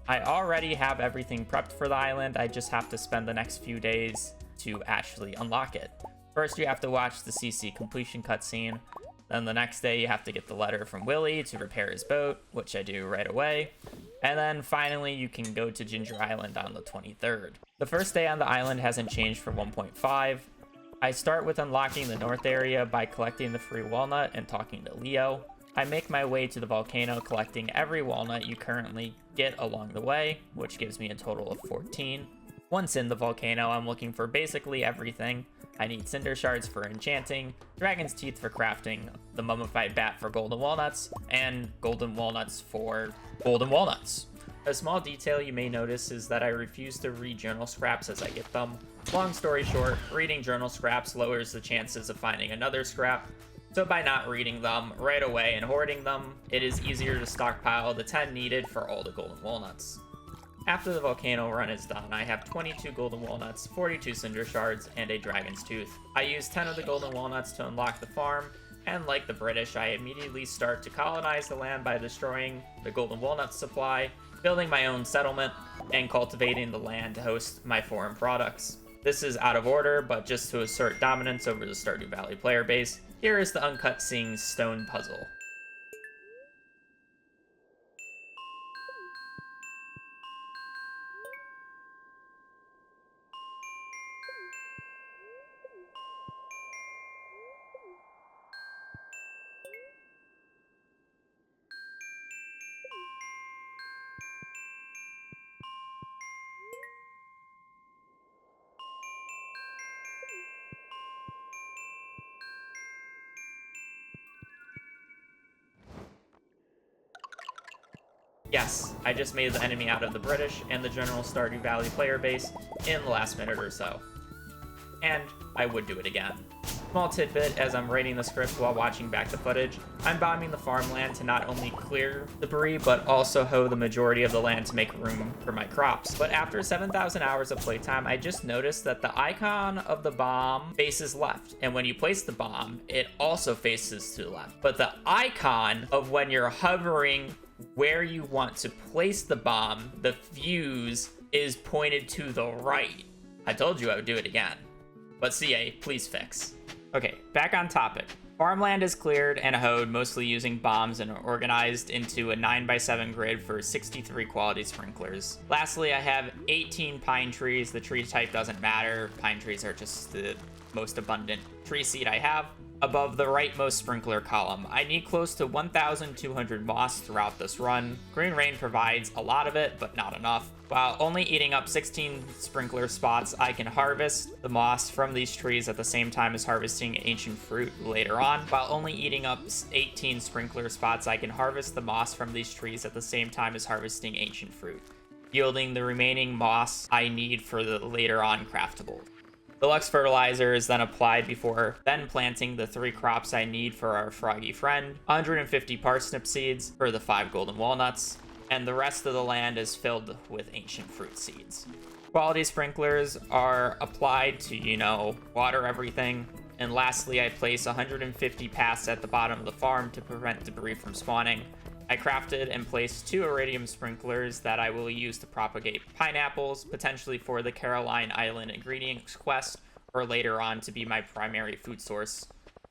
I already have everything prepped for the island, I just have to spend the next few days to actually unlock it. First, you have to watch the CC completion cutscene, then the next day you have to get the letter from Willy to repair his boat, which I do right away, and then finally you can go to Ginger Island on the 23rd. The first day on the island hasn't changed for 1.5. I start with unlocking the north area by collecting the free walnut and talking to Leo. I make my way to the volcano, collecting every walnut you currently get along the way, which gives me a total of 14. Once in the volcano, I'm looking for basically everything. I need cinder shards for enchanting, dragon's teeth for crafting, the mummified bat for golden walnuts, and golden walnuts for golden walnuts. A small detail you may notice is that I refuse to read journal scraps as I get them. Long story short, reading journal scraps lowers the chances of finding another scrap. So by not reading them right away and hoarding them, it is easier to stockpile the 10 needed for all the golden walnuts. After the volcano run is done, I have 22 golden walnuts, 42 cinder shards, and a dragon's tooth. I use 10 of the golden walnuts to unlock the farm, and like the British, I immediately start to colonize the land by destroying the golden walnut supply, building my own settlement, and cultivating the land to host my foreign products. This is out of order, but just to assert dominance over the Stardew Valley player base, here is the Uncut Sings stone puzzle. Yes, I just made the enemy out of the British and the general Stardew Valley player base in the last minute or so. And I would do it again. Small tidbit, as I'm writing the script while watching back the footage, I'm bombing the farmland to not only clear debris, but also hoe the majority of the land to make room for my crops. But after 7,000 hours of playtime, I just noticed that the icon of the bomb faces left. And when you place the bomb, it also faces to the left. But the icon of when you're hovering where you want to place the bomb, the fuse is pointed to the right. I told you I would do it again. But CA, please fix. Okay, back on topic. Farmland is cleared and hoed, mostly using bombs, and organized into a 9x7 grid for 63 quality sprinklers. Lastly, I have 18 pine trees. The tree type doesn't matter. Pine trees are just the most abundant tree seed I have. Above the rightmost sprinkler column, I need close to 1,200 moss throughout this run. Green Rain provides a lot of it, but not enough. While only eating up 16 sprinkler spots, I can harvest the moss from these trees at the same time as harvesting ancient fruit later on. While only eating up 18 sprinkler spots, I can harvest the moss from these trees at the same time as harvesting ancient fruit, yielding the remaining moss I need for the later on craftable. Deluxe fertilizer is then applied before then planting the 3 crops I need for our froggy friend, 150 parsnip seeds for the 5 golden walnuts, and the rest of the land is filled with ancient fruit seeds. Quality sprinklers are applied to, water everything. And lastly, I place 150 paths at the bottom of the farm to prevent debris from spawning. I crafted and placed 2 iridium sprinklers that I will use to propagate pineapples, potentially for the Caroline Island ingredients quest, or later on to be my primary food source.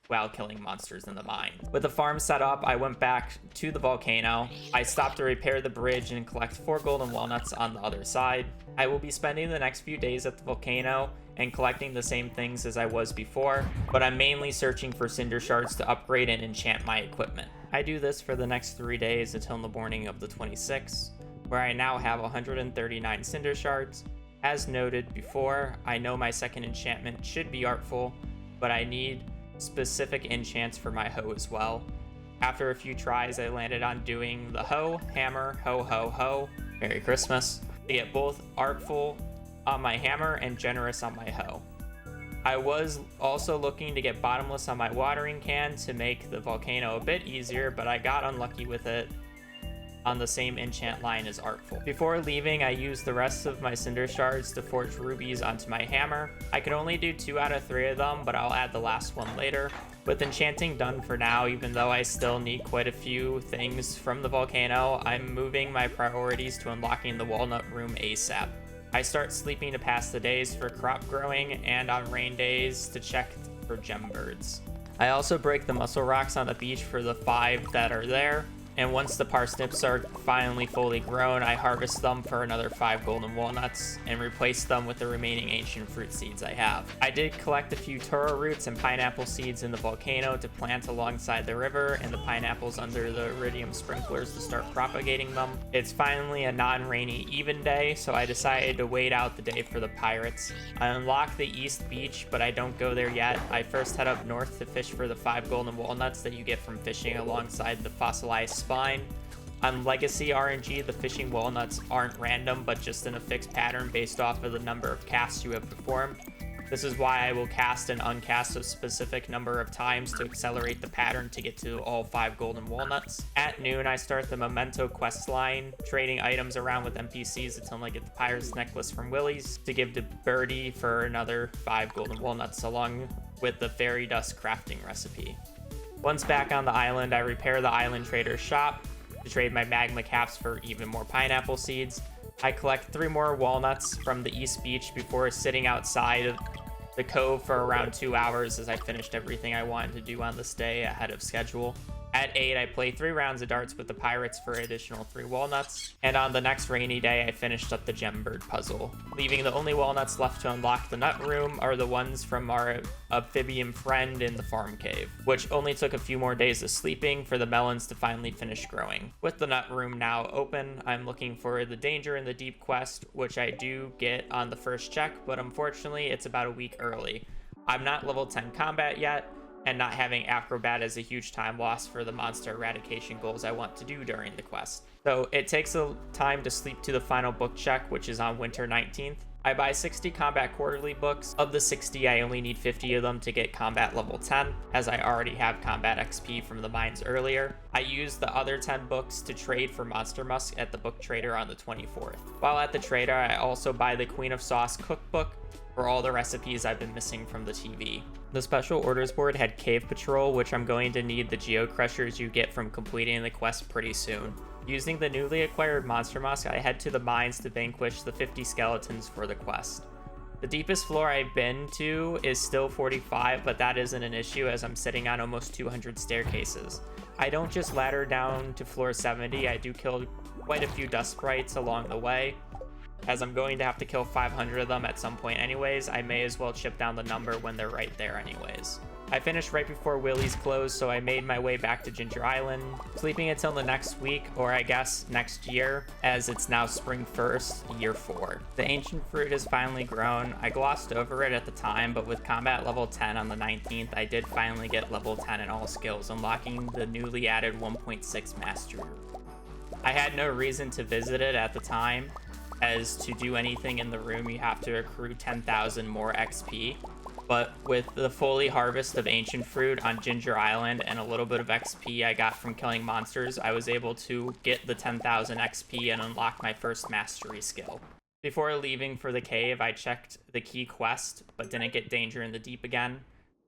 while killing monsters in the mine. With the farm set up, I went back to the volcano. I stopped to repair the bridge and collect 4 golden walnuts on the other side. I will be spending the next few days at the volcano and collecting the same things as I was before, but I'm mainly searching for cinder shards to upgrade and enchant my equipment. I do this for the next 3 days until the morning of the 26th, where I now have 139 cinder shards. As noted before, I know my second enchantment should be artful, but I need specific enchants for my hoe as well. After a few tries, I landed on doing the hoe, hammer, ho ho ho, Merry Christmas, to get both artful on my hammer and generous on my hoe. I was also looking to get bottomless on my watering can to make the volcano a bit easier, but I got unlucky with it on the same enchant line as artful. Before leaving, I used the rest of my cinder shards to forge rubies onto my hammer. I could only do 2 out of 3 of them, but I'll add the last one later. With enchanting done for now, even though I still need quite a few things from the volcano, I'm moving my priorities to unlocking the walnut room ASAP. I start sleeping to pass the days for crop growing and on rain days to check for gem birds. I also break the mussel rocks on the beach for the 5 that are there. And once the parsnips are finally fully grown, I harvest them for another 5 golden walnuts and replace them with the remaining ancient fruit seeds I have. I did collect a few taro roots and pineapple seeds in the volcano to plant alongside the river and the pineapples under the iridium sprinklers to start propagating them. It's finally a non-rainy even day, so I decided to wait out the day for the pirates. I unlocked the east beach, but I don't go there yet. I first head up north to fish for the 5 golden walnuts that you get from fishing alongside the fossilized spine. On Legacy RNG, the fishing walnuts aren't random, but just in a fixed pattern based off of the number of casts you have performed. This is why I will cast and uncast a specific number of times to accelerate the pattern to get to all 5 golden walnuts. At noon, I start the Memento quest line, trading items around with NPCs until I get the Pirate's Necklace from Willie's to give to Birdie for another 5 golden walnuts, along with the Fairy Dust crafting recipe. Once back on the island, I repair the island trader's shop to trade my magma caps for even more pineapple seeds. I collect 3 more walnuts from the East Beach before sitting outside of the cove for around 2 hours as I finished everything I wanted to do on this day ahead of schedule. At 8, I play 3 rounds of darts with the pirates for additional 3 walnuts, and on the next rainy day, I finished up the gem bird puzzle. Leaving the only walnuts left to unlock the nut room are the ones from our amphibian friend in the farm cave, which only took a few more days of sleeping for the melons to finally finish growing. With the nut room now open, I'm looking for the Danger in the Deep quest, which I do get on the first check, but unfortunately, it's about a week early. I'm not level 10 combat yet, and not having Acrobat is a huge time loss for the monster eradication goals I want to do during the quest. So it takes a time to sleep to the final book check, which is on winter 19th. I buy 60 combat quarterly books. Of the 60, I only need 50 of them to get combat level 10, as I already have combat XP from the mines earlier. I use the other 10 books to trade for Monster Musk at the book trader on the 24th. While at the trader, I also buy the Queen of Sauce cookbook for all the recipes I've been missing from the TV. The special orders board had Cave Patrol, which I'm going to need the Geo Crushers you get from completing the quest pretty soon. Using the newly acquired Monster Musk, I head to the mines to vanquish the 50 skeletons for the quest. The deepest floor I've been to is still 45, but that isn't an issue as I'm sitting on almost 200 staircases. I don't just ladder down to floor 70, I do kill quite a few dust sprites along the way. As I'm going to have to kill 500 of them at some point anyways, I may as well chip down the number when they're right there anyways. I finished right before Willie's closed, so I made my way back to Ginger Island, sleeping until the next week, or I guess next year, as it's now spring 1st, year 4. The ancient fruit has finally grown. I glossed over it at the time, but with combat level 10 on the 19th, I did finally get level 10 in all skills, unlocking the newly added 1.6 mastery. I had no reason to visit it at the time, as to do anything in the room you have to accrue 10,000 more XP, but with the fully harvest of ancient fruit on Ginger Island and a little bit of XP I got from killing monsters, I was able to get the 10,000 XP and unlock my first mastery skill. Before leaving for the cave, I checked the key quest, but didn't get Danger in the Deep again.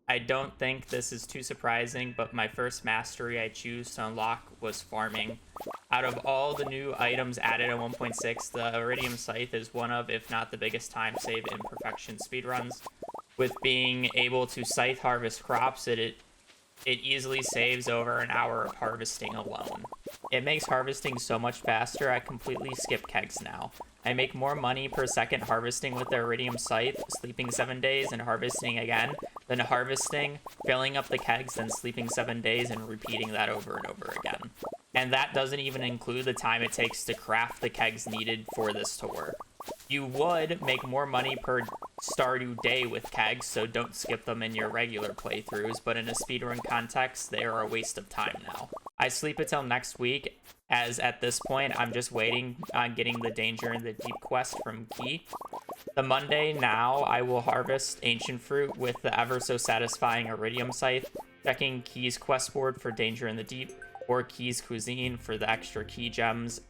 I don't think this is too surprising, but my first mastery I choose to unlock was farming. Out of all the new items added in 1.6, the Iridium Scythe is one of, if not the biggest time save in Perfection speedruns. With being able to scythe harvest crops, it it easily saves over an hour of harvesting alone. It makes harvesting so much faster, I completely skip kegs now. I make more money per second harvesting with the iridium scythe, sleeping 7 days and harvesting again, than harvesting, filling up the kegs, then sleeping 7 days and repeating that over and over again. And that doesn't even include the time it takes to craft the kegs needed for this to work. You would make more money per Stardew day with kegs, so don't skip them in your regular playthroughs, but in a speedrun context, they are a waste of time now. I sleep until next week, as at this point, I'm just waiting on getting the Danger in the Deep quest from Key. The Monday now, I will harvest Ancient Fruit with the ever so satisfying Iridium Scythe, checking Key's quest board for Danger in the Deep, or Key's Cuisine for the extra key gems,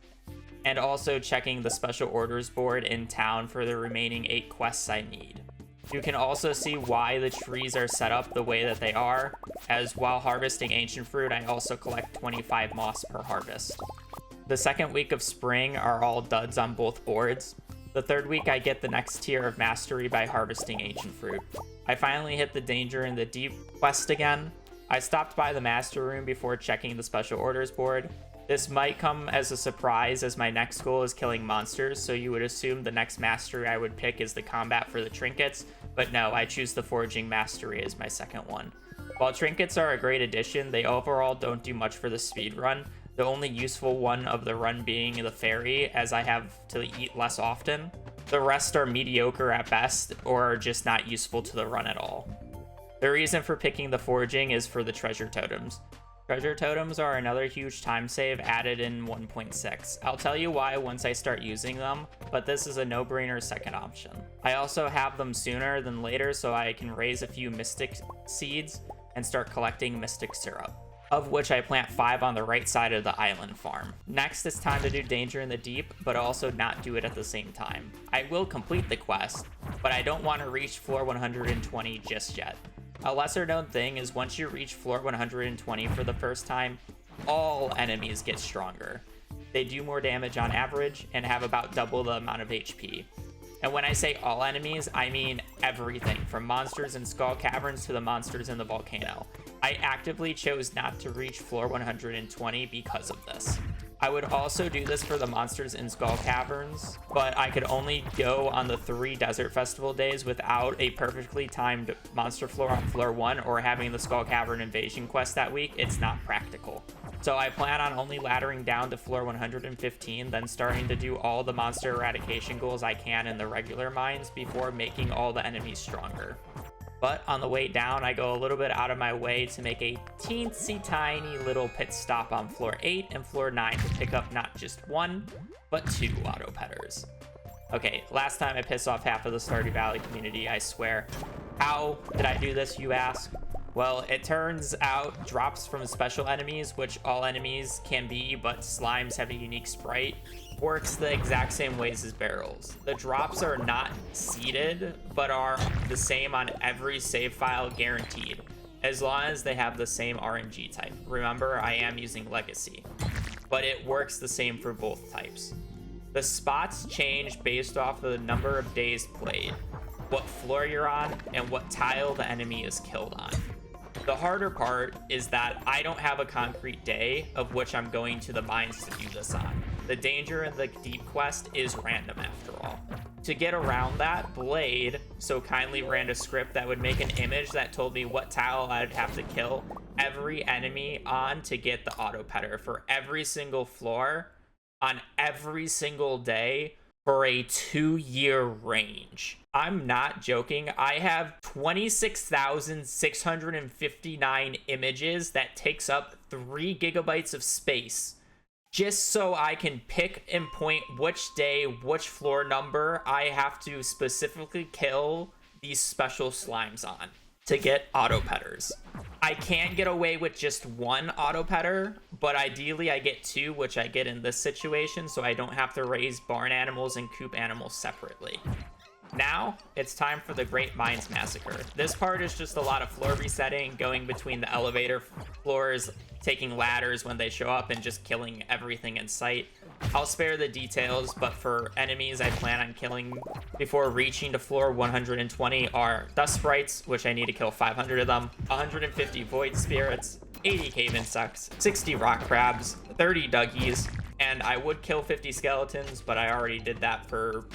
and also checking the special orders board in town for the remaining 8 quests I need. You can also see why the trees are set up the way that they are, as while harvesting Ancient Fruit, I also collect 25 moss per harvest. The second week of spring are all duds on both boards. The third week, I get the next tier of mastery by harvesting Ancient Fruit. I finally hit the Danger in the Deep quest again. I stopped by the master room before checking the special orders board. This might come as a surprise, as my next goal is killing monsters, so you would assume the next mastery I would pick is the combat for the trinkets, but no, I choose the foraging mastery as my second one. While trinkets are a great addition, they overall don't do much for the speed run, the only useful one of the run being the fairy, as I have to eat less often. The rest are mediocre at best, or are just not useful to the run at all. The reason for picking the foraging is for the treasure totems. Treasure totems are another huge time save added in 1.6. I'll tell you why once I start using them, but this is a no-brainer second option. I also have them sooner than later so I can raise a few mystic seeds and start collecting mystic syrup, of which I plant 5 on the right side of the island farm. Next, it's time to do Danger in the Deep, but also not do it at the same time. I will complete the quest, but I don't want to reach floor 120 just yet. A lesser known thing is once you reach floor 120 for the first time, all enemies get stronger. They do more damage on average and have about double the amount of HP. And when I say all enemies, I mean everything from monsters in Skull Caverns to the monsters in the volcano. I actively chose not to reach floor 120 because of this. I would also do this for the monsters in Skull Caverns, but I could only go on the 3 Desert Festival days without a perfectly timed monster floor on floor 1 or having the Skull Cavern invasion quest that week. It's not practical. So I plan on only laddering down to floor 115, then starting to do all the monster eradication goals I can in the regular mines before making all the enemies stronger. But on the way down, I go a little bit out of my way to make a teensy tiny little pit stop on floor 8 and floor 9 to pick up not just 1, but 2 auto petters. Okay, last time I pissed off half of the Stardew Valley community, I swear. How did I do this, you ask? Well, it turns out drops from special enemies, which all enemies can be, but slimes have a unique sprite, works the exact same ways as barrels. The drops are not seeded, but are the same on every save file guaranteed, as long as they have the same RNG type. Remember, I am using Legacy, but it works the same for both types. The spots change based off of the number of days played, what floor you're on, and what tile the enemy is killed on. The harder part is that I don't have a concrete day of which I'm going to the mines to do this on. The Danger in the Deep quest is random after all. To get around that, Blade so kindly ran a script that would make an image that told me what tile I'd have to kill every enemy on to get the auto petter for every single floor on every single day for a 2-year range. I'm not joking. I have 26,659 images that takes up 3 gigabytes of space just so I can pick and point which day, which floor number I have to specifically kill these special slimes on to get auto petters. I can get away with just 1 auto petter, but ideally I get 2, which I get in this situation, so I don't have to raise barn animals and coop animals separately. Now, it's time for the Great Minds Massacre. This part is just a lot of floor resetting, going between the elevator floors, taking ladders when they show up, and just killing everything in sight. I'll spare the details, but for enemies I plan on killing before reaching to floor 120 are Dust Sprites, which I need to kill 500 of them, 150 Void Spirits, 80 Cave Insects, 60 Rock Crabs, 30 Duggies, and I would kill 50 Skeletons, but I already did that for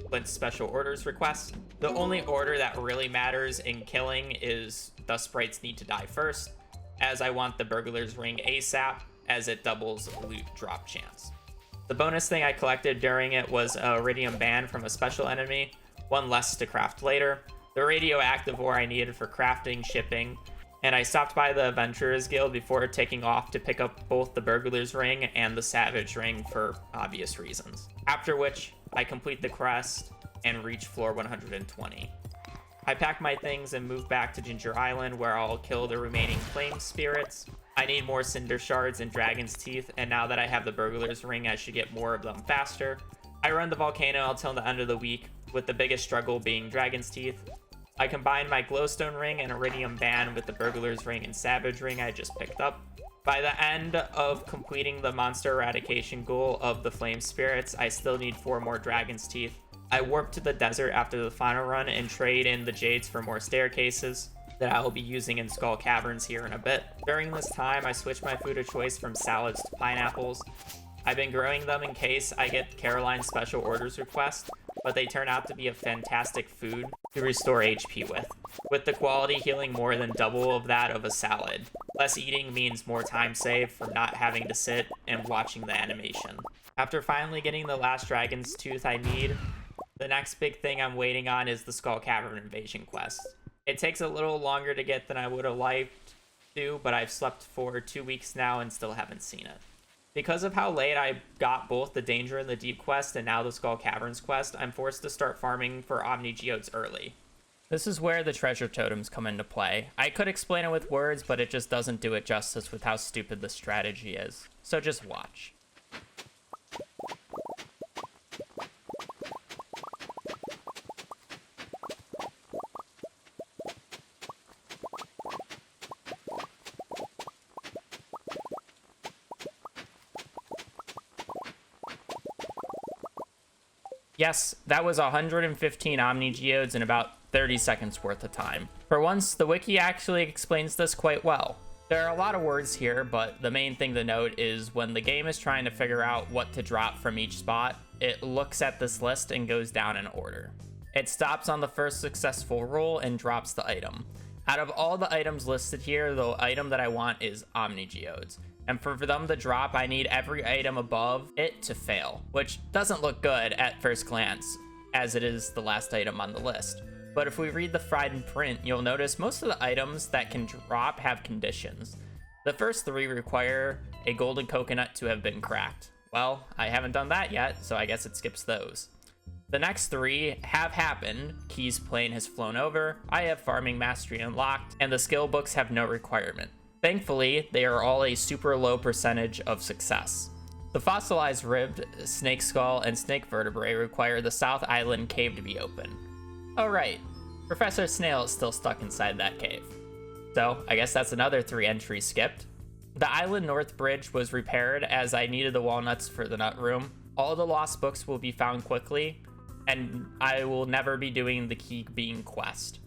Flint's Special Orders request. The only order that really matters in killing is Dust Sprites need to die first, as I want the Burglar's Ring ASAP, as it doubles loot drop chance. The bonus thing I collected during it was a Iridium Band from a special enemy, one less to craft later, the radioactive ore I needed for crafting, shipping, and I stopped by the Adventurers Guild before taking off to pick up both the Burglar's Ring and the Savage Ring for obvious reasons. After which, I complete the quest and reach floor 120. I pack my things and move back to Ginger Island, where I'll kill the remaining Flame Spirits. I need more Cinder Shards and Dragon's Teeth, and now that I have the Burglar's Ring, I should get more of them faster. I run the volcano until the end of the week, with the biggest struggle being Dragon's Teeth. I combine my Glowstone Ring and Iridium Band with the Burglar's Ring and Savage Ring I just picked up. By the end of completing the monster eradication goal of the Flame Spirits, I still need 4 more Dragon's Teeth. I warp to the desert after the final run and trade in the Jades for more staircases that I will be using in Skull Caverns here in a bit. During this time, I switch my food of choice from salads to pineapples. I've been growing them in case I get Caroline's Special Orders request, but they turn out to be a fantastic food to restore HP with the quality healing more than double of that of a salad. Less eating means more time saved from not having to sit and watching the animation. After finally getting the last Dragon's Tooth I need, the next big thing I'm waiting on is the Skull Cavern Invasion quest. It takes a little longer to get than I would have liked to, but I've slept for 2 weeks now and still haven't seen it. Because of how late I got both the Danger in the Deep quest and now the Skull Caverns quest, I'm forced to start farming for Omni Geodes early. This is where the treasure totems come into play. I could explain it with words, but it just doesn't do it justice with how stupid the strategy is. So just watch. Yes, that was 115 Omni Geodes in about 30 seconds worth of time. For once, the wiki actually explains this quite well. There are a lot of words here, but the main thing to note is when the game is trying to figure out what to drop from each spot, it looks at this list and goes down in order. It stops on the first successful roll and drops the item. Out of all the items listed here, the item that I want is Omni Geodes. And for them to drop, I need every item above it to fail, which doesn't look good at first glance, as it is the last item on the list. But if we read the fine print, you'll notice most of the items that can drop have conditions. The first 3 require a golden coconut to have been cracked. Well, I haven't done that yet, so I guess it skips those. The next 3 have happened. Key's plane has flown over, I have farming mastery unlocked, and the skill books have no requirement. Thankfully, they are all a super low percentage of success. The fossilized ribbed, snake skull, and snake vertebrae require the South Island cave to be open. Oh right, Professor Snail is still stuck inside that cave. So, I guess that's another 3 entries skipped. The Island North Bridge was repaired as I needed the walnuts for the nut room. All the lost books will be found quickly, and I will never be doing the key being quest.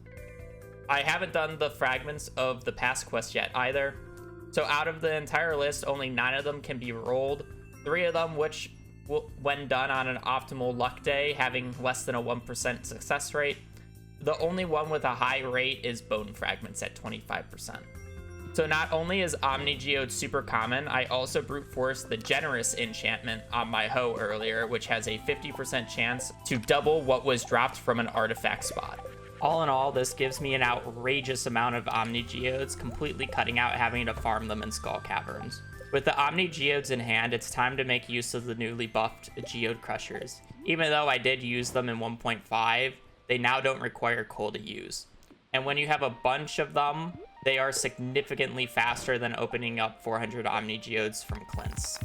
I haven't done the fragments of the past quest yet either. So out of the entire list, only 9 of them can be rolled. 3 of them, which, when done on an optimal luck day, having less than a 1% success rate. The only one with a high rate is Bone Fragments at 25%. So not only is Omni Geode super common, I also brute forced the Generous enchantment on my hoe earlier, which has a 50% chance to double what was dropped from an artifact spot. All in all, this gives me an outrageous amount of Omni Geodes, completely cutting out having to farm them in Skull Caverns. With the Omni Geodes in hand, it's time to make use of the newly buffed Geode Crushers. Even though I did use them in 1.5, they now don't require coal to use. And when you have a bunch of them, they are significantly faster than opening up 400 Omni Geodes from Clint's.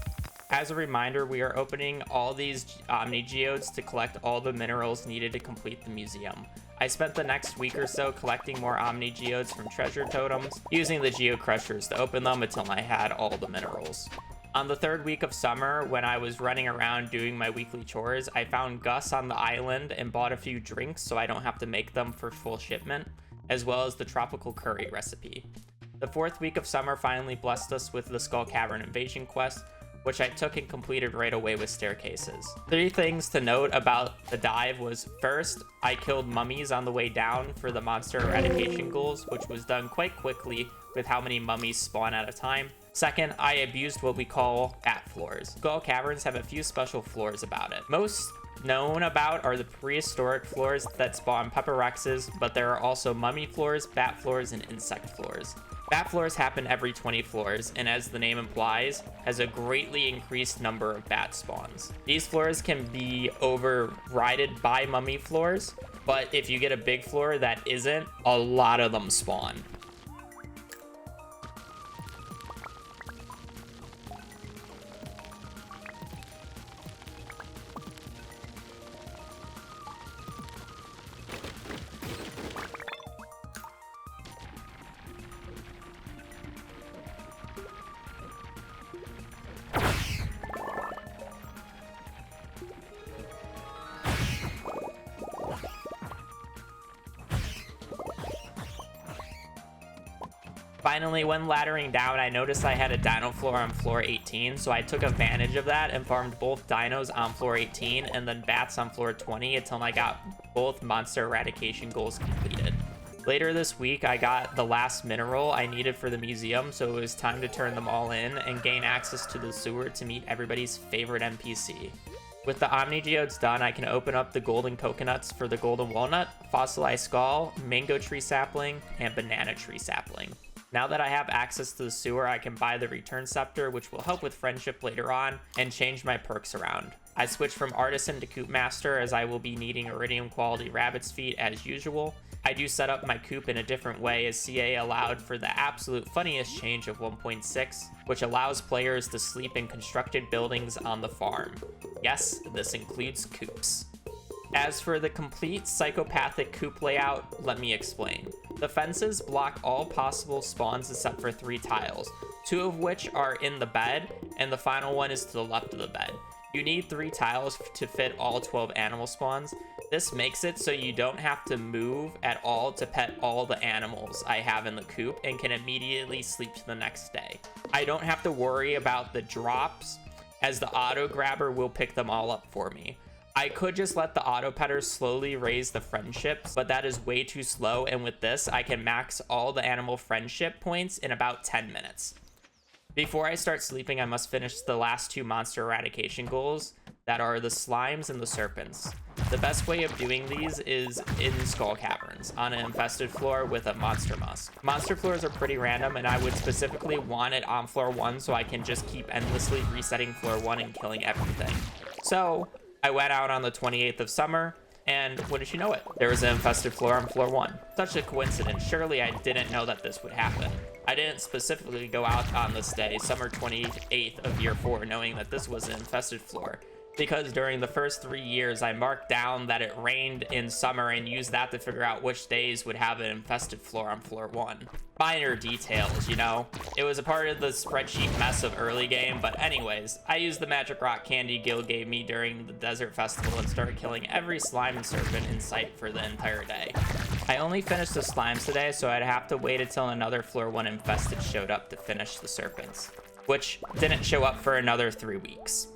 As a reminder, we are opening all these Omni Geodes to collect all the minerals needed to complete the museum. I spent the next week or so collecting more Omni Geodes from treasure totems, using the Geo Crushers to open them until I had all the minerals. On the third week of summer, when I was running around doing my weekly chores, I found Gus on the island and bought a few drinks so I don't have to make them for full shipment, as well as the tropical curry recipe. The fourth week of summer finally blessed us with the Skull Cavern Invasion quest, which I took and completed right away with staircases. 3 things to note about the dive was, first, I killed mummies on the way down for the monster eradication goals, which was done quite quickly with how many mummies spawn at a time. Second, I abused what we call bat floors. Skull Caverns have a few special floors about it. Most known about are the prehistoric floors that spawn pepperrexes, but there are also mummy floors, bat floors, and insect floors. Bat floors happen every 20 floors, and as the name implies, has a greatly increased number of bat spawns. These floors can be overridden by mummy floors, but if you get a big floor that isn't, a lot of them spawn. Finally, when laddering down, I noticed I had a dino floor on floor 18, so I took advantage of that and farmed both dinos on floor 18 and then bats on floor 20 until I got both monster eradication goals completed. Later this week, I got the last mineral I needed for the museum, so it was time to turn them all in and gain access to the sewer to meet everybody's favorite NPC. With the Omni Geodes done, I can open up the golden coconuts for the golden walnut, fossilized skull, mango tree sapling, and banana tree sapling. Now that I have access to the sewer, I can buy the return scepter, which will help with friendship later on, and change my perks around. I switched from artisan to coop master as I will be needing iridium quality rabbit's feet as usual. I do set up my coop in a different way as CA allowed for the absolute funniest change of 1.6, which allows players to sleep in constructed buildings on the farm. Yes, this includes coops. As for the complete psychopathic coop layout, let me explain. The fences block all possible spawns except for 3 tiles, 2 of which are in the bed, and the final one is to the left of the bed. You need 3 tiles to fit all 12 animal spawns. This makes it so you don't have to move at all to pet all the animals I have in the coop and can immediately sleep to the next day. I don't have to worry about the drops as the auto grabber will pick them all up for me. I could just let the auto petters slowly raise the friendships, but that is way too slow, and with this, I can max all the animal friendship points in about 10 minutes. Before I start sleeping, I must finish the last 2 monster eradication goals, that are the slimes and the serpents. The best way of doing these is in Skull Caverns, on an infested floor with a monster musk. Monster floors are pretty random, and I would specifically want it on floor 1 so I can just keep endlessly resetting floor 1 and killing everything. So I went out on the 28th of summer, and wouldn't you know it, there was an infested floor on floor 1. Such a coincidence. Surely I didn't know that this would happen. I didn't specifically go out on this day, summer 28th of year 4, knowing that this was an infested floor, because during the first 3 years I marked down that it rained in summer and used that to figure out which days would have an infested floor on floor 1. Minor details, you know? It was a part of the spreadsheet mess of early game, but anyways, I used the magic rock candy Gil gave me during the desert festival and started killing every slime and serpent in sight for the entire day. I only finished the slimes today, so I'd have to wait until another floor 1 infested showed up to finish the serpents, which didn't show up for another 3 weeks.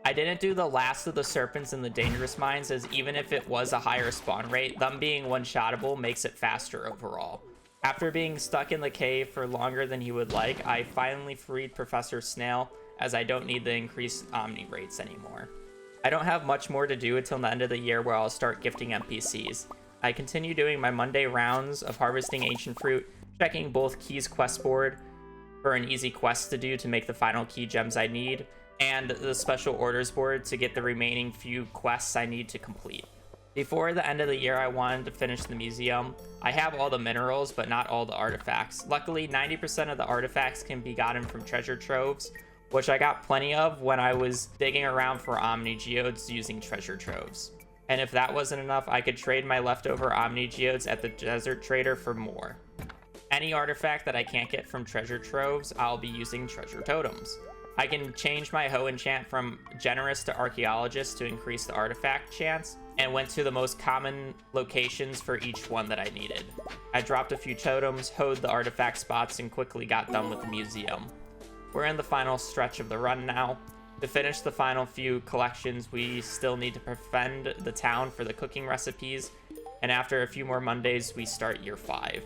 I didn't do the last of the serpents in the dangerous mines, as even if it was a higher spawn rate, them being one-shottable makes it faster overall. After being stuck in the cave for longer than he would like, I finally freed Professor Snail, as I don't need the increased Omni rates anymore. I don't have much more to do until the end of the year where I'll start gifting NPCs. I continue doing my Monday rounds of harvesting ancient fruit, checking both Keys quest board for an easy quest to do to make the final key gems I need, and the special orders board to get the remaining few quests I need to complete. Before the end of the year, I wanted to finish the museum. I have all the minerals, but not all the artifacts. Luckily, 90% of the artifacts can be gotten from treasure troves, which I got plenty of when I was digging around for Omni Geodes using treasure troves. And if that wasn't enough, I could trade my leftover Omni Geodes at the Desert Trader for more. Any artifact that I can't get from treasure troves, I'll be using treasure totems. I can change my hoe enchant from generous to archaeologist to increase the artifact chance, and went to the most common locations for each one that I needed. I dropped a few totems, hoed the artifact spots, and quickly got done with the museum. We're in the final stretch of the run now. To finish the final few collections, we still need to defend the town for the cooking recipes, and after a few more Mondays, we start year 5.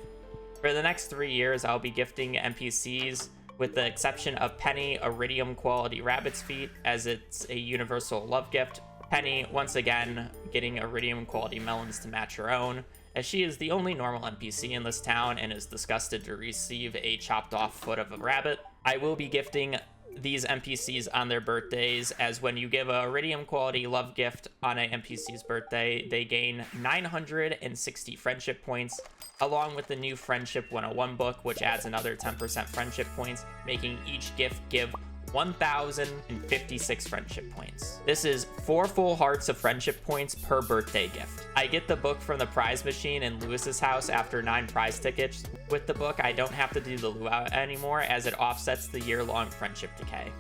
For the next 3 years, I'll be gifting NPCs, with the exception of Penny, Iridium quality rabbit's feet, as it's a universal love gift. Penny, once again, getting Iridium quality melons to match her own, as she is the only normal NPC in this town and is disgusted to receive a chopped off foot of a rabbit. I will be gifting these NPCs on their birthdays, as when you give a Iridium quality love gift on an NPC's birthday, they gain 960 friendship points, along with the new Friendship 101 book, which adds another 10% friendship points, making each gift give 1,056 friendship points. This is 4 full hearts of friendship points per birthday gift. I get the book from the prize machine in Lewis's house after 9 prize tickets. With the book, I don't have to do the luau anymore, as it offsets the year-long friendship decay.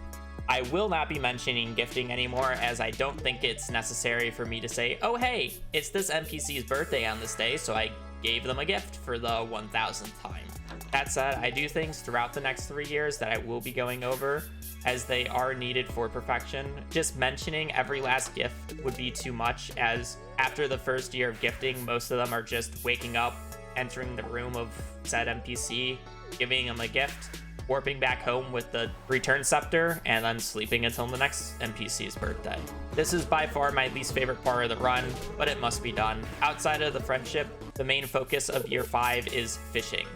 I will not be mentioning gifting anymore, as I don't think it's necessary for me to say, oh hey, it's this NPC's birthday on this day, so I gave them a gift for the 1000th time. That said, I do things throughout the next 3 years that I will be going over, as they are needed for perfection. Just mentioning every last gift would be too much, as after the first year of gifting, most of them are just waking up, entering the room of said NPC, giving them a gift, warping back home with the return scepter, and then sleeping until the next NPC's birthday. This is by far my least favorite part of the run, but it must be done. Outside of the friendship, the main focus of year 5 is fishing.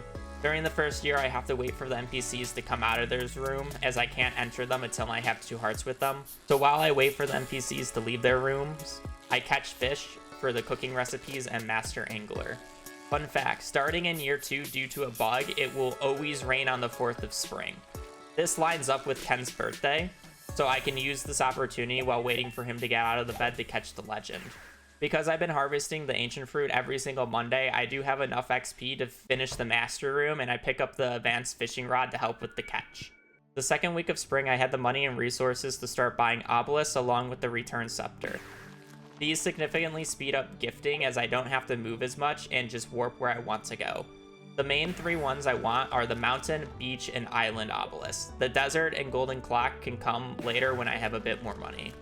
During the first year, I have to wait for the NPCs to come out of their room, as I can't enter them until I have 2 hearts with them. So while I wait for the NPCs to leave their rooms, I catch fish for the cooking recipes and master angler. Fun fact, starting in year 2 due to a bug, it will always rain on the 4th of spring. This lines up with Ken's birthday, so I can use this opportunity while waiting for him to get out of the bed to catch the legend. Because I've been harvesting the ancient fruit every single Monday, I do have enough XP to finish the master room, and I pick up the advanced fishing rod to help with the catch. The second week of spring, I had the money and resources to start buying obelisks along with the return scepter. These significantly speed up gifting, as I don't have to move as much and just warp where I want to go. The main 3 ones I want are the mountain, beach, and island obelisks. The desert and golden clock can come later when I have a bit more money.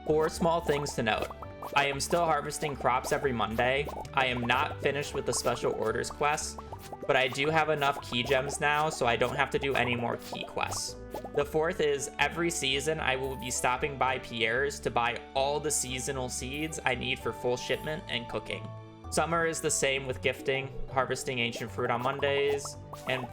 4 small things to note. I am still harvesting crops every Monday. I am not finished with the special orders quests, but I do have enough key gems now, so I don't have to do any more key quests. The 4th is, every season I will be stopping by Pierre's to buy all the seasonal seeds I need for full shipment and cooking. Summer is the same with gifting, harvesting ancient fruit on Mondays, and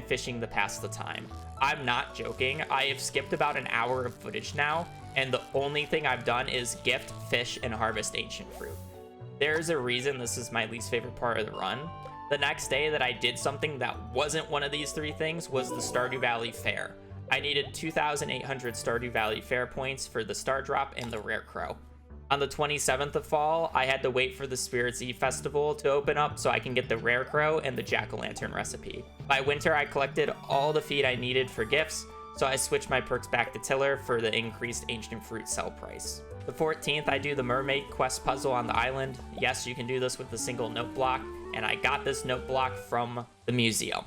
fishing to pass the time. I'm not joking, I have skipped about an hour of footage now, and the only thing I've done is gift, fish, and harvest ancient fruit. There's a reason this is my least favorite part of the run. The next day that I did something that wasn't one of these 3 things was the Stardew Valley Fair. I needed 2,800 Stardew Valley Fair points for the Star Drop and the Rare Crow. On the 27th of fall, I had to wait for the Spirits Eve Festival to open up so I can get the Rare Crow and the Jack-o'-lantern recipe. By winter, I collected all the feed I needed for gifts, so I switched my perks back to Tiller for the increased ancient fruit sell price. The 14th, I do the mermaid quest puzzle on the island. Yes, you can do this with a single note block, and I got this note block from the museum.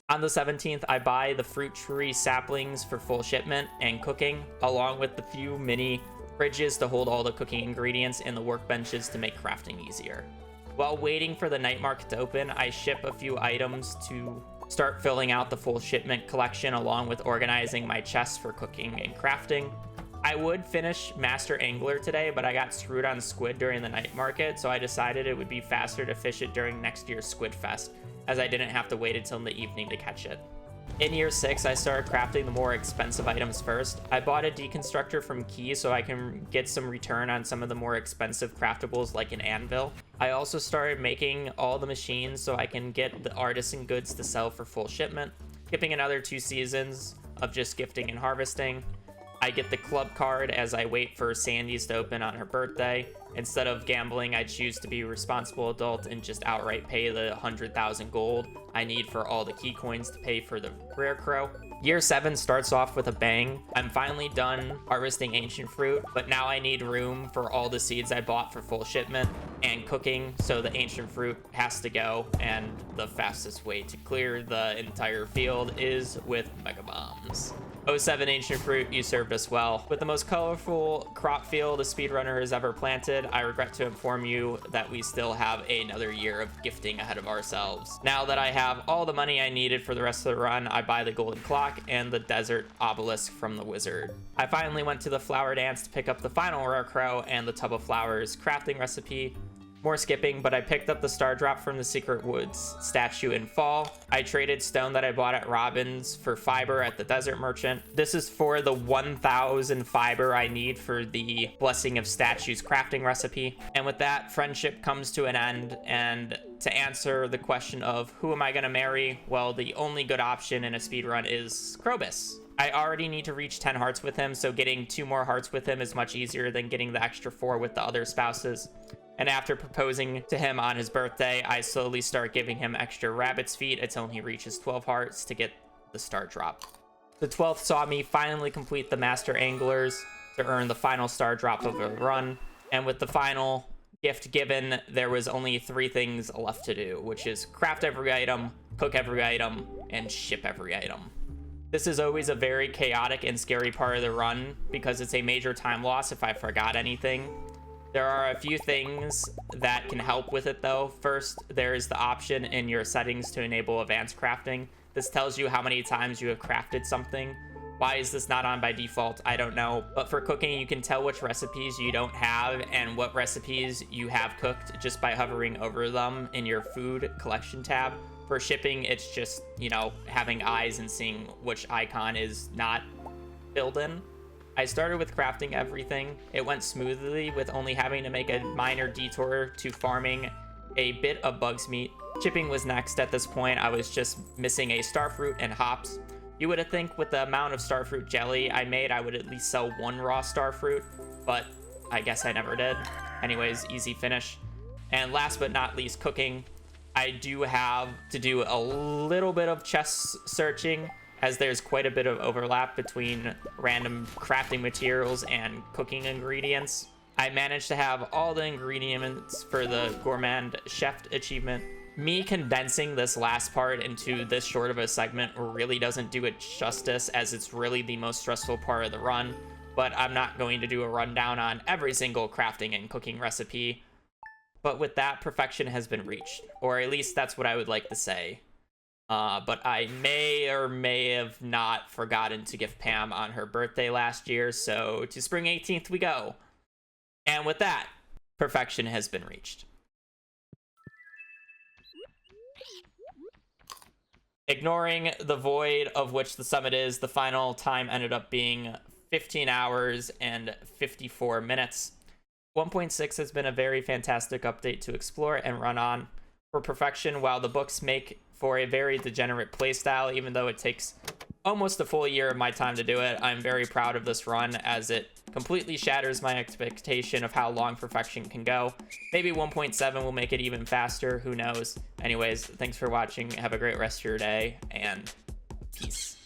On the 17th, I buy the fruit tree saplings for full shipment and cooking, along with the few mini fridges to hold all the cooking ingredients and the workbenches to make crafting easier. While waiting for the night market to open, I ship a few items to start filling out the full shipment collection, along with organizing my chests for cooking and crafting. I would finish Master Angler today, but I got screwed on squid during the night market, so I decided it would be faster to fish it during next year's Squid Fest, as I didn't have to wait until in the evening to catch it. In year 6, I started crafting the more expensive items first. I bought a deconstructor from Key so I can get some return on some of the more expensive craftables like an anvil. I also started making all the machines so I can get the artisan goods to sell for full shipment, skipping another 2 seasons of just gifting and harvesting. I get the club card as I wait for Sandy's to open on her birthday. Instead of gambling, I choose to be a responsible adult and just outright pay the 100,000 gold I need for all the key coins to pay for the rare crow. Year 7 starts off with a bang. I'm finally done harvesting ancient fruit, but now I need room for all the seeds I bought for full shipment and cooking, so the ancient fruit has to go, and the fastest way to clear the entire field is with mega bombs. 07 ancient fruit, you served us well. With the most colorful crop field a speedrunner has ever planted, I regret to inform you that we still have another year of gifting ahead of ourselves. Now that I have all the money I needed for the rest of the run, I buy the golden clock and the desert obelisk from the wizard. I finally went to the flower dance to pick up the final rare crow and the tub of flowers crafting recipe. More skipping, but I picked up the star drop from the Secret Woods statue in fall. I traded stone that I bought at Robbins for fiber at the Desert Merchant. This is for the 1,000 fiber I need for the Blessing of Statues crafting recipe. And with that, friendship comes to an end. And to answer the question of who am I gonna marry? Well, the only good option in a speedrun is Krobus. I already need to reach 10 hearts with him, so getting 2 more hearts with him is much easier than getting the extra 4 with the other spouses. And after proposing to him on his birthday, I slowly start giving him extra rabbit's feet until he reaches 12 hearts to get the star drop. The 12th saw me finally complete the Master Anglers to earn the final star drop of a run. And with the final gift given, there was only 3 things left to do, which is craft every item, cook every item, and ship every item. This is always a very chaotic and scary part of the run because it's a major time loss if I forgot anything. There are a few things that can help with it though. First, there is the option in your settings to enable advanced crafting. This tells you how many times you have crafted something. Why is this not on by default? I don't know. But for cooking, you can tell which recipes you don't have and what recipes you have cooked just by hovering over them in your food collection tab. For shipping, it's just, you know, having eyes and seeing which icon is not filled in. I started with crafting everything. It went smoothly with only having to make a minor detour to farming a bit of bug's meat. Shipping was next. At this point, I was just missing a starfruit and hops. You would think with the amount of starfruit jelly I made, I would at least sell 1 raw starfruit, but I guess I never did. Anyways, easy finish. And last but not least, cooking. I do have to do a little bit of chest searching, as there's quite a bit of overlap between random crafting materials and cooking ingredients. I managed to have all the ingredients for the Gourmand Chef achievement. Me condensing this last part into this short of a segment really doesn't do it justice, as it's really the most stressful part of the run, but I'm not going to do a rundown on every single crafting and cooking recipe. But with that, perfection has been reached, or at least that's what I would like to say. But I may or may have not forgotten to gift Pam on her birthday last year, so to spring 18th we go. And with that, perfection has been reached. Ignoring the void of which the summit is, the final time ended up being 15 hours and 54 minutes. 1.6 has been a very fantastic update to explore and run on. For perfection, while the books make for a very degenerate playstyle, even though it takes almost a full year of my time to do it, I'm very proud of this run, as it completely shatters my expectation of how long perfection can go. Maybe 1.7 will make it even faster, who knows. Anyways, thanks for watching, have a great rest of your day, and peace.